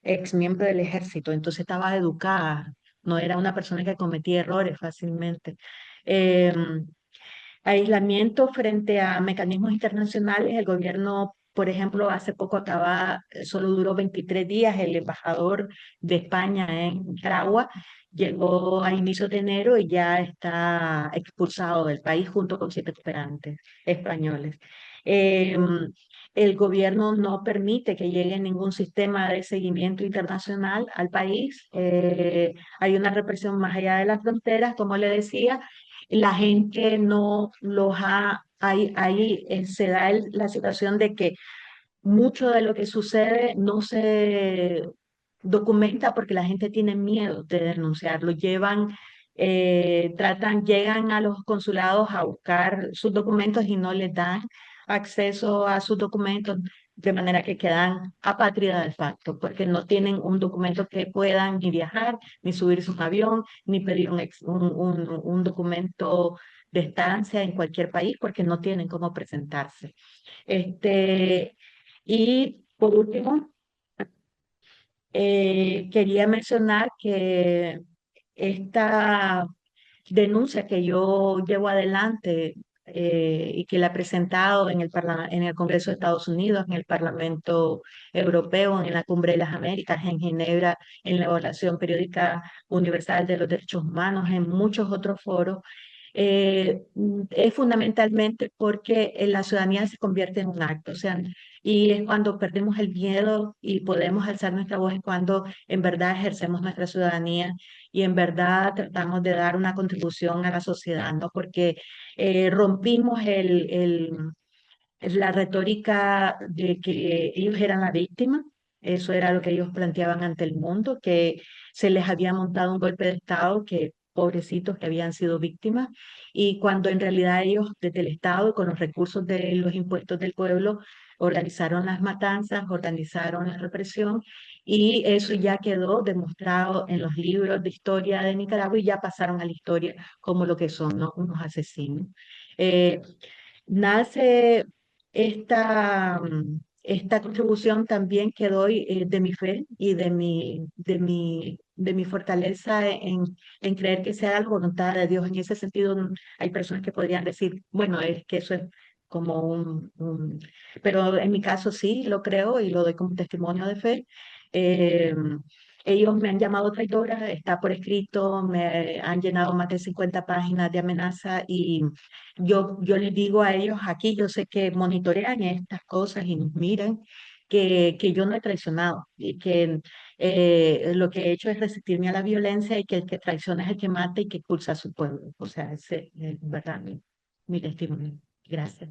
ex miembro del ejército, entonces estaba educada, no era una persona que cometía errores fácilmente. Em, Aislamiento frente a mecanismos internacionales. El gobierno, por ejemplo, hace poco solo duró 23 días. El embajador de España en Nicaragua llegó a inicios de enero y ya está expulsado del país junto con 7 cooperantes españoles. Eh, el gobierno no permite que llegue ningún sistema de seguimiento internacional al país. Hay una represión más allá de las fronteras, como le decía. La gente no los ha, ahí se da la situación de que mucho de lo que sucede no se documenta porque la gente tiene miedo de denunciarlo. Llegan a los consulados a buscar sus documentos y no les dan acceso a sus documentos, de manera que quedan apátridas de facto, porque no tienen un documento que puedan ni viajar, ni subirse a un avión, ni pedir un documento de estancia en cualquier país, porque no tienen cómo presentarse. Y por último, quería mencionar que esta denuncia que yo llevo adelante y que la he presentado en el Congreso de Estados Unidos, en el Parlamento Europeo, en la Cumbre de las Américas, en Ginebra, en la Evaluación Periódica Universal de los Derechos Humanos, en muchos otros foros, es fundamentalmente porque la ciudadanía se convierte en un acto, o sea, y es cuando perdemos el miedo y podemos alzar nuestra voz, es cuando en verdad ejercemos nuestra ciudadanía y en verdad tratamos de dar una contribución a la sociedad, ¿no? Porque rompimos la retórica de que ellos eran la víctima. Eso era lo que ellos planteaban ante el mundo, que se les había montado un golpe de Estado, que pobrecitos que habían sido víctimas, y cuando en realidad ellos desde el Estado, con los recursos de los impuestos del pueblo, organizaron las matanzas, organizaron la represión, y eso ya quedó demostrado en los libros de historia de Nicaragua y ya pasaron a la historia como lo que son, ¿no? Unos asesinos. Eh, Nace esta contribución también que doy de mi fe y de mi fortaleza en creer que sea la voluntad de Dios. En ese sentido, hay personas que podrían decir, bueno, es que eso es como pero en mi caso sí lo creo y lo doy como testimonio de fe. Eh, Ellos me han llamado traidora, está por escrito, me han llenado más de 50 páginas de amenaza y yo les digo a ellos aquí, yo sé que monitorean estas cosas y nos miran, que yo no he traicionado y que lo que he hecho es resistirme a la violencia y que el que traiciona es el que mata y que expulsa a su pueblo. O sea, ese es verdad mi testimonio. Gracias.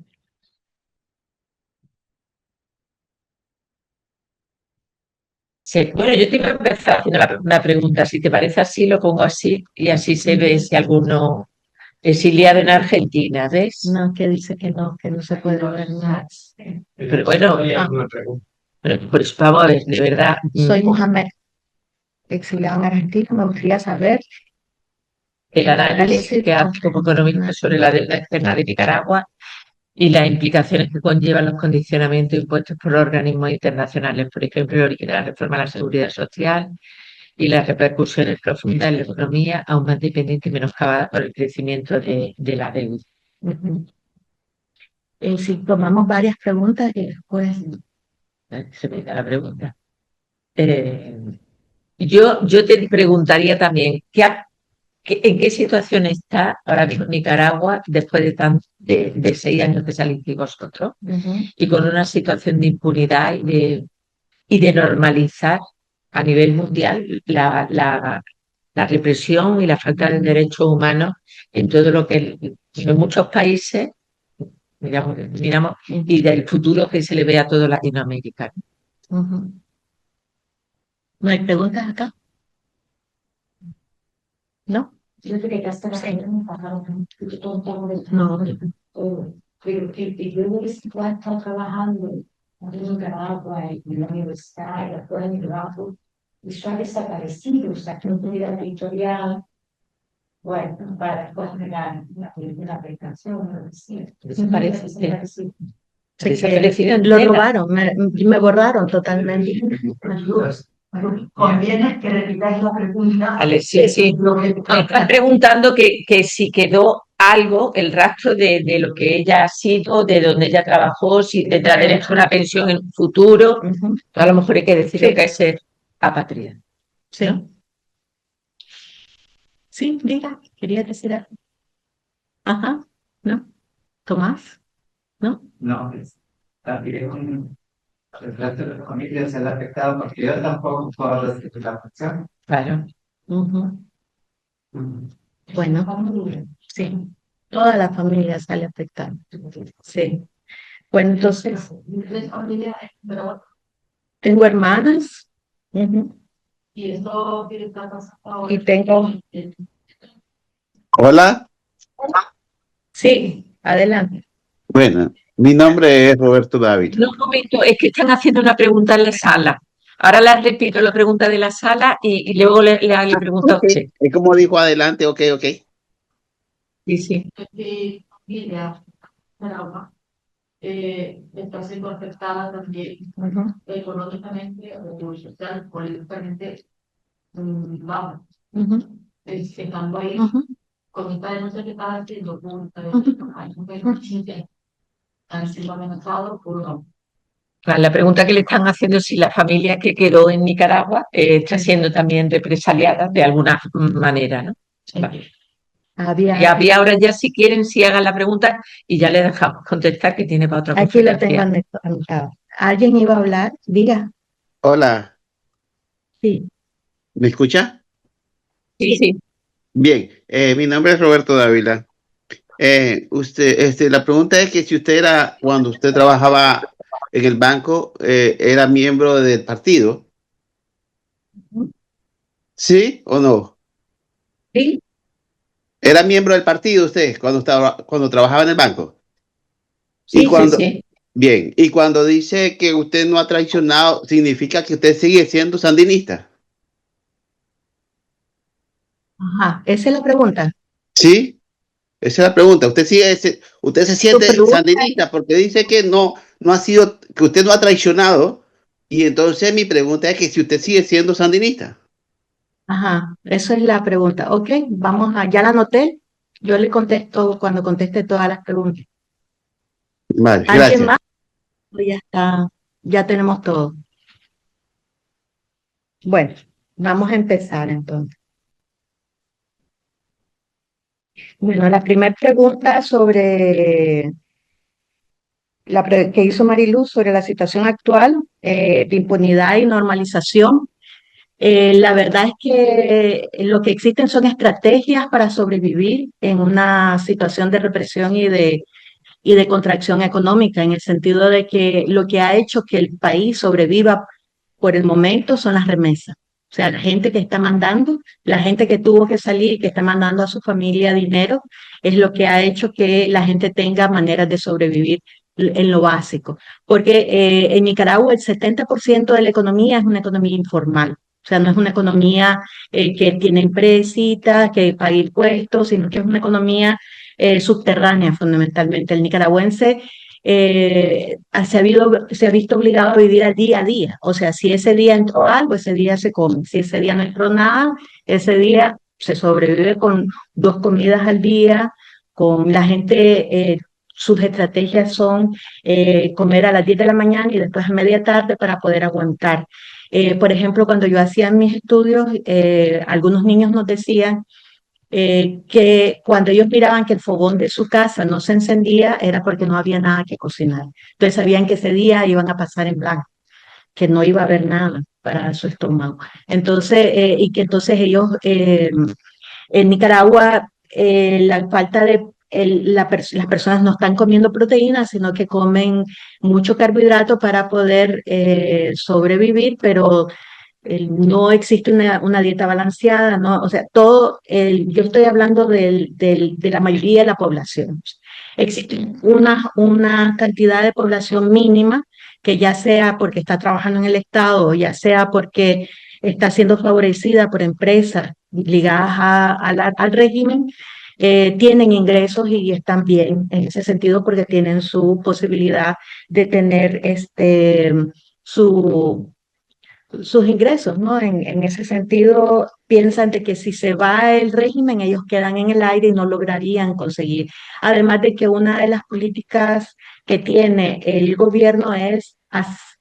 Sí, bueno, yo te iba a empezar haciendo una pregunta. Si te parece así, lo pongo así y así se ve si alguno exiliado en Argentina, ¿ves? No, que dice que no se puede ver nada. Pero bueno, Una pregunta. pues vamos a ver, de verdad. Soy Mohamed, exiliado en Argentina. Me gustaría saber El análisis que hace como economista sobre la deuda externa de Nicaragua y las implicaciones que conllevan los condicionamientos impuestos por los organismos internacionales, por ejemplo, el origen de la reforma a la seguridad social y las repercusiones profundas en la economía, aún más dependiente y menoscabada por el crecimiento de la deuda. Si tomamos varias preguntas y después. Se me da la pregunta. Eh, Yo te preguntaría también, ¿en qué situación está ahora mismo Nicaragua después de 6 años que salisteis vosotros y con una situación de impunidad y de normalizar a nivel mundial la represión y la falta de derechos humanos en todo lo que en muchos países miramos y del futuro que se le ve a todo Latinoamérica? Ujú. ¿No hay preguntas acá? ¿No? Yo creo que hasta la gente me pagaron un poco de No. pero que yo no estaba trabajando en Nicaragua y en la universidad y después en el trabajo, y se ha desaparecido, o sea, que no tuviera la editorial, bueno, para después negar una aplicación, no decir. Desaparecido. Se Desaparecido lo entera. robaron, me borraron totalmente. Conviene que repitáis la pregunta. Vale, sí. Me están preguntando que si quedó algo, el rastro de lo que ella ha sido, de donde ella trabajó, si tendrá derecho a una pensión en un futuro. Ujú. A lo mejor hay que decir Sí. que es ser apátrida. Sí. ¿No? Sí, diga, quería decir algo. Ajá, ¿no? Tomás, ¿no? No, también el resto de las familias se han afectado porque yo tampoco puedo recibir la pensión. Claro. Ujú. Bueno, sí, toda la familia sale afectada. Sí. Bueno, entonces, tengo hermanas. Ujú. Y eso que está pasando ahora. Y tengo, Hola, sí, adelante. bueno, mi nombre es Roberto David. No, un momento, es que están haciendo una pregunta en la sala. Ahora les repito la pregunta de la sala y luego le pregunto a usted. Es como dijo adelante, ok. Sí. Familia, trauma, está siendo afectada también Ujú. económicamente o social, políticamente, vamos, Ujú. estando ahí, Ujú. con esta denuncia que está haciendo pública de Ujú. hay mujeres que han sido amenazados por La pregunta que le están haciendo es si la familia que quedó en Nicaragua está siendo también represaliada de alguna manera, ¿no? Sí. Vale. Había, Y ahora ya si quieren, si hagan la pregunta y ya le dejamos contestar que tiene para otra aquí lo tengo conferencia. anotado. ¿Alguien iba a hablar? Diga. Hola, Sí. ¿me escucha? Sí. Bien, mi nombre es Roberto Dávila. La pregunta es que si usted cuando usted trabajaba en el banco, era miembro del partido, ¿sí o no? Sí. ¿Era miembro del partido usted cuando trabajaba en el banco? Y Sí. bien, y cuando dice que usted no ha traicionado, ¿significa que usted sigue siendo sandinista? Ajá, esa es la pregunta. ¿Sí? Esa es la pregunta. ¿Usted se Tu siente pregunta, sandinista porque dice que no ha sido, que usted no ha traicionado? Y entonces mi pregunta es que si usted sigue siendo sandinista. ajá, esa es la pregunta. Ok, ya la anoté. Yo le contesto cuando conteste todas las preguntas. Vale, ¿Alguien gracias. más? Ya está, ya tenemos todo. Bueno, vamos a empezar entonces. Bueno, la primera pregunta que hizo Mariluz sobre la situación actual de impunidad y normalización. La verdad es que lo que existen son estrategias para sobrevivir en una situación de represión y de contracción económica, en el sentido de que lo que ha hecho que el país sobreviva por el momento son las remesas. O sea, la gente que está mandando, la gente que tuvo que salir y que está mandando a su familia dinero, es lo que ha hecho que la gente tenga maneras de sobrevivir en lo básico. Porque en Nicaragua el 70% de la economía es una economía informal. O sea, no es una economía que tiene empresitas, que paga impuestos, sino que es una economía subterránea fundamentalmente. El nicaragüense se ha visto obligado a vivir al día a día. O sea, si ese día entró algo, ese día se come. Si ese día no entró nada, ese día se sobrevive con 2 comidas al día, con la gente. Sus estrategias son comer a las 10 de la mañana y después a media tarde para poder aguantar. Por ejemplo, cuando yo hacía mis estudios, algunos niños nos decían que cuando ellos miraban que el fogón de su casa no se encendía era porque no había nada que cocinar. Entonces sabían que ese día iban a pasar en blanco, que no iba a haber nada para su estómago. Entonces, y que entonces ellos en Nicaragua la falta de las personas no están comiendo proteínas, sino que comen mucho carbohidrato para poder sobrevivir, pero no existe una dieta balanceada, ¿no? O sea, yo estoy hablando de la mayoría de la población. Existe una cantidad de población mínima que ya sea porque está trabajando en el Estado, o ya sea porque está siendo favorecida por empresas ligadas al régimen, tienen ingresos y están bien en ese sentido porque tienen su posibilidad de tener su sus ingresos, ¿no? En ese sentido, piensan de que si se va el régimen, ellos quedan en el aire y no lograrían conseguir. Además de que una de las políticas que tiene el gobierno es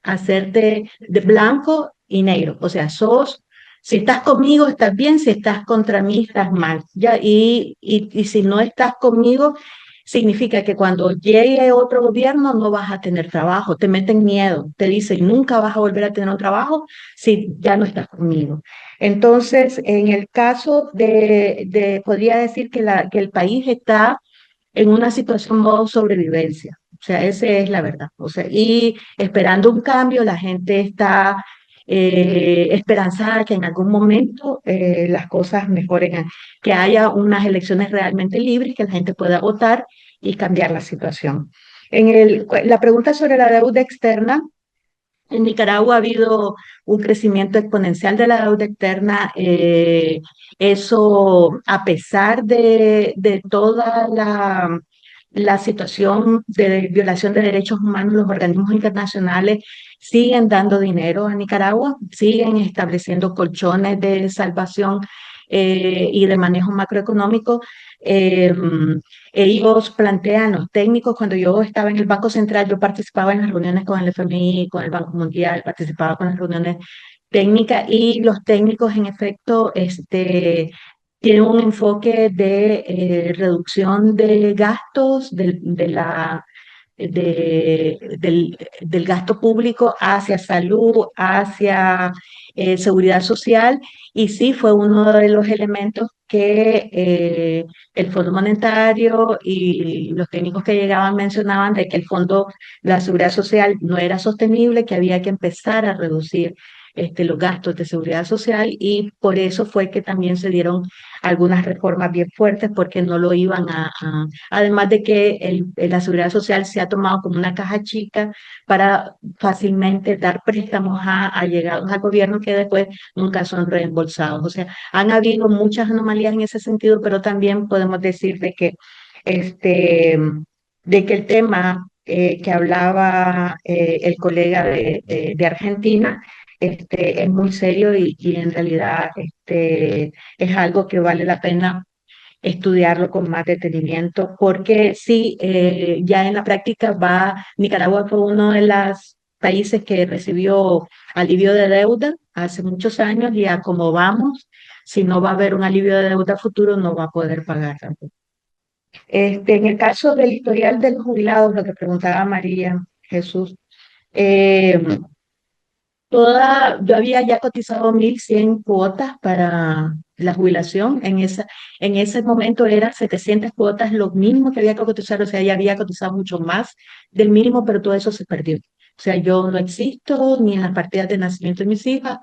hacerte de blanco y negro. O sea, si estás conmigo, estás bien, si estás contra mí, estás mal. ¿Ya? Y si no estás conmigo, significa que cuando llegue otro gobierno no vas a tener trabajo, te meten miedo, te dicen nunca vas a volver a tener un trabajo si ya no estás conmigo. Entonces, en el caso podría decir que el país está en una situación modo sobrevivencia. O sea, esa es la verdad. O sea, y esperando un cambio, la gente está esperanzada que en algún momento las cosas mejoren, que haya unas elecciones realmente libres, que la gente pueda votar y cambiar la situación. La pregunta sobre la deuda externa, en Nicaragua ha habido un crecimiento exponencial de la deuda externa. Eso, a pesar de toda la situación de violación de derechos humanos, los organismos internacionales siguen dando dinero a Nicaragua, siguen estableciendo colchones de salvación y de manejo macroeconómico. Eh, Ellos plantean, los técnicos, cuando yo estaba en el Banco Central, yo participaba en las reuniones con el FMI, con el Banco Mundial, participaba con las reuniones técnicas y los técnicos, en efecto, tienen un enfoque de reducción de gastos del gasto público hacia salud, hacia seguridad social, y sí fue uno de los elementos que el Fondo Monetario y los técnicos que llegaban mencionaban de que el fondo, la seguridad social no era sostenible, que había que empezar a reducir los gastos de seguridad social, y por eso fue que también se dieron algunas reformas bien fuertes porque no lo iban además de que la seguridad social se ha tomado como una caja chica para fácilmente dar préstamos a allegados al gobierno que después nunca son reembolsados. O sea, han habido muchas anomalías en ese sentido, pero también podemos decir este, de que el tema que hablaba el colega de Argentina es muy serio y en realidad es algo que vale la pena estudiarlo con más detenimiento, porque sí, ya en la práctica Nicaragua fue uno de los países que recibió alivio de deuda hace muchos años, y a como vamos, si no va a haber un alivio de deuda futuro, no va a poder pagar tampoco. En el caso del historial de los jubilados, lo que preguntaba María Jesús, eh, yo había ya cotizado 1.100 cuotas para la jubilación. En ese momento eran 700 cuotas, lo mínimo que había que cotizar, o sea, ya había cotizado mucho más del mínimo, pero todo eso se perdió. O sea, yo no existo ni en las partidas de nacimiento de mis hijas,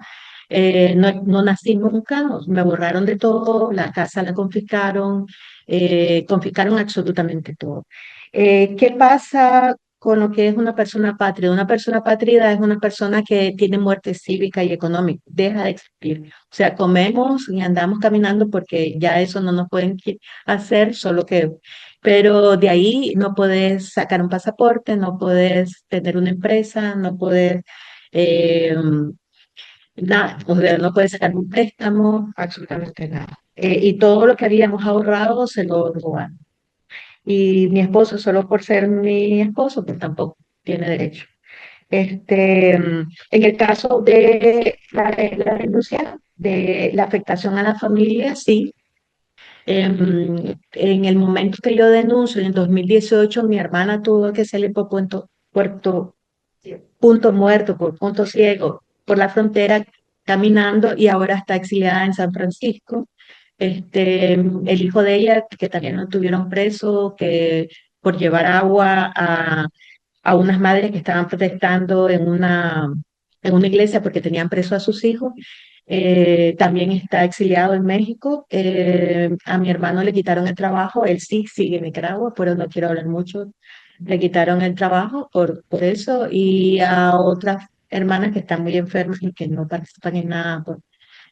no nací nunca, me borraron de todo, la casa la confiscaron absolutamente todo. ¿Qué pasa con lo que es una persona patria? Una persona patria es una persona que tiene muerte cívica y económica, deja de existir. O sea, comemos y andamos caminando porque ya eso no nos pueden hacer, pero de ahí no puedes sacar un pasaporte, no puedes tener una empresa, no puedes, eh, nada, o sea, no puedes sacar un préstamo, absolutamente nada. Y todo lo que habíamos ahorrado se lo robaron. Y mi esposo, solo por ser mi esposo, pues tampoco tiene derecho. En el caso de la denuncia de la afectación a la familia, sí. En el momento que yo denuncio, en el 2018, mi hermana tuvo que salir por punto muerto, por punto ciego, por la frontera caminando y ahora está exiliada en San Francisco. El hijo de ella, que también lo tuvieron preso, que por llevar agua a unas madres que estaban protestando en una iglesia porque tenían preso a sus hijos. También está exiliado en México. A mi hermano le quitaron el trabajo, él sí sigue en Nicaragua, pero no quiero hablar mucho. Le quitaron el trabajo por eso y a otras hermanas que están muy enfermas y que no participan en nada, pues,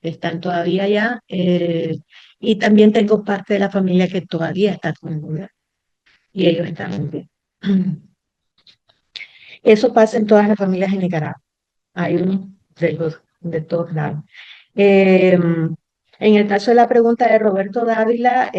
están todavía allá. Y también tengo parte de la familia que todavía está conmigo y ellos están muy bien. Eso pasa en todas las familias en Nicaragua. Hay uno de todos lados. En el caso de la pregunta de Roberto Dávila,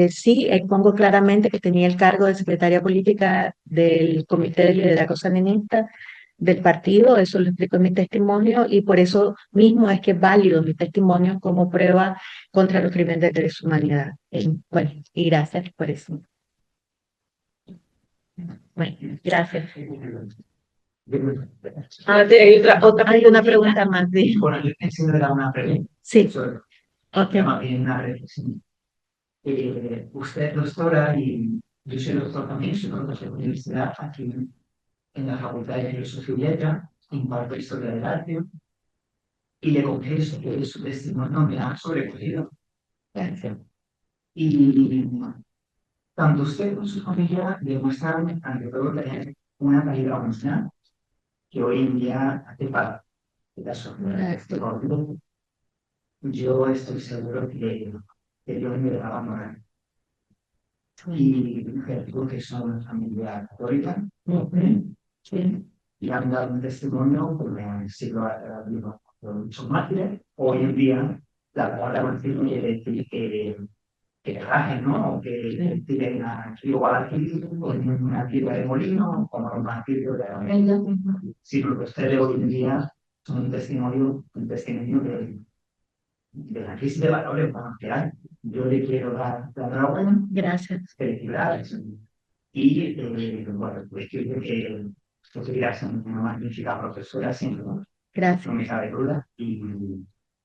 sí, expongo claramente que tenía el cargo de secretaria política del Comité de Liderazgo Sandinista del partido, eso lo explico en mi testimonio y por eso mismo es que es válido mi testimonio como prueba contra los crímenes de lesa humanidad. Bueno, y gracias por eso. Bueno, gracias. Hay una pregunta más. Bueno, yo pensé que era una pregunta. Sí. Okay. Más bien una reflexión. Usted es doctora y yo soy doctor también, soy profesor de la universidad aquí en la Facultad de Filosofía y Letras, imparto Historia del Arte y le confieso que su testimonio me ha sobrecogido. Gracias. Y tanto usted como su familia demuestran ante todo tener una calidad emocional que hoy en día hace falta. Yo estoy seguro que Dios me va a abandonar. Y creo que son una familia católica. Sí. Y han dado un testimonio porque han sido muchos mártires. Hoy en día la palabra mártir quiere decir que rajen, ¿no? O que tiren igual aquí con una piedra de molino, como un martirio de la Biblia. Sí, lo que ustedes hoy en día son un testimonio de la crisis de valores que hay. Yo le quiero dar la enhorabuena. Gracias. Felicidades. Y bueno, pues creo que usted ser una magnífica profesora, siempre. Gracias. No me cabe duda. Y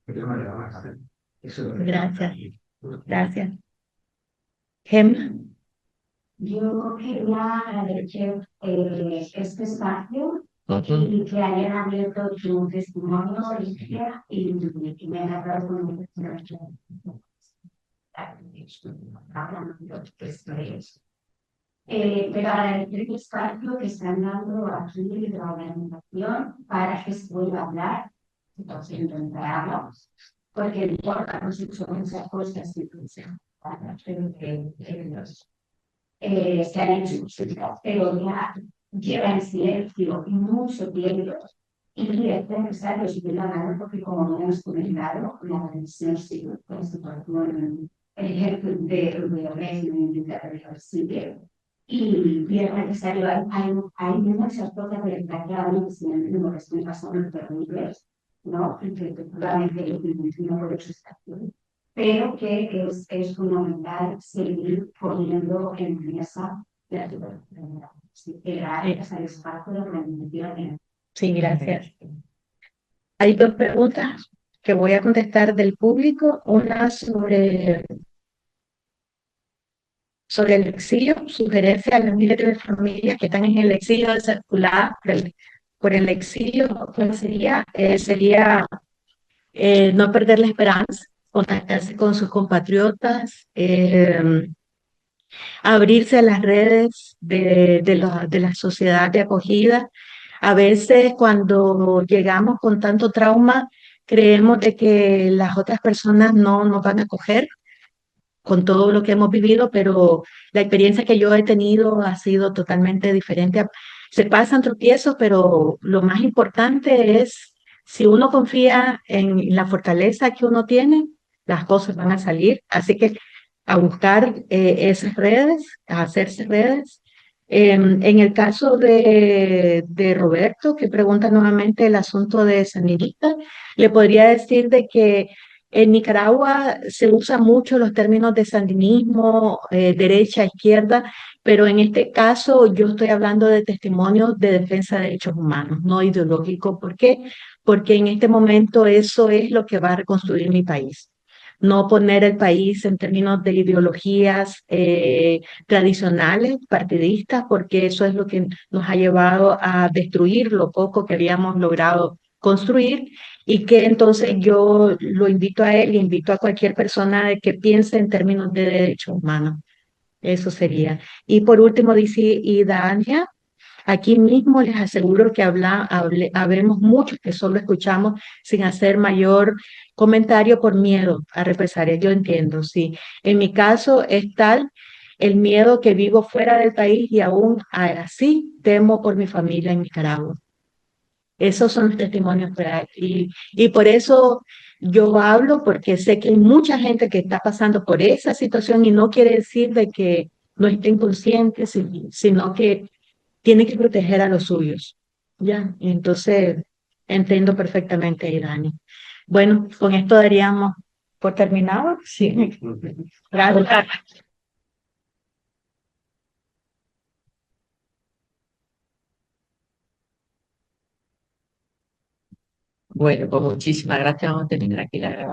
creo que me lo vamos a hacer. Eso es lo que gracias. Gracias. Gemma. Yo quería agradecer este espacio y que hayan abierto tu testimonio y me han hablado con un pero agradecer el espacio que están dando aquí de la organización para que se vuelva a hablar, entonces intentaremos, porque no importa, no sé, son muchas cosas que se han hecho, pero ya llevan silencio mucho tiempo y es necesario seguir la mano porque como hemos comentado, la organización sigue con su situación, el ejemplo de régimen dictatorial sigue y es necesario, hay muchas cosas que desgraciadamente no están pasando terribles, ¿no? Y que efectivamente no por hecho está bien, pero que es fundamental seguir poniendo en mesa la diversidad. Gracias al espacio de organización. Sí, gracias. Hay dos preguntas que voy a contestar del público. Una sobre el exilio, sugerencia a las miles de familias que están en el exilio, circuladas por el exilio. ¿Cuál sería? Sería no perder la esperanza, contactarse con sus compatriotas, abrirse a las redes de la sociedad de acogida. A veces cuando llegamos con tanto trauma, creemos de que las otras personas no nos van a acoger con todo lo que hemos vivido, pero la experiencia que yo he tenido ha sido totalmente diferente. Se pasan tropiezos, pero lo más importante es, si uno confía en la fortaleza que uno tiene, las cosas van a salir. Así que a buscar esas redes, a hacerse redes En el caso de Roberto, que pregunta nuevamente el asunto de Sandinista, le podría decir de que en Nicaragua se usa mucho los términos de sandinismo, derecha, izquierda, pero en este caso yo estoy hablando de testimonios de defensa de derechos humanos, no ideológico. ¿Por qué? Porque en este momento eso es lo que va a reconstruir mi país. No poner el país en términos de ideologías tradicionales, partidistas, porque eso es lo que nos ha llevado a destruir lo poco que habíamos logrado construir, y que entonces yo lo invito a él y invito a cualquier persona de que piense en términos de derechos humanos. Eso sería. Y por último, dice Idania, aquí mismo les aseguro que habemos muchos que solo escuchamos sin hacer mayor comentario por miedo a represalias. Yo entiendo, sí. En mi caso es tal el miedo que vivo fuera del país y aún así temo por mi familia en Nicaragua. Esos son los testimonios reales. Y por eso yo hablo, porque sé que hay mucha gente que está pasando por esa situación y no quiere decir de que no estén conscientes, sino que tienen que proteger a los suyos. Ya, entonces entiendo perfectamente, Irani. Bueno, con esto daríamos por terminado. Sí. Gracias. Bueno, pues muchísimas gracias. Vamos a terminar aquí la grabación.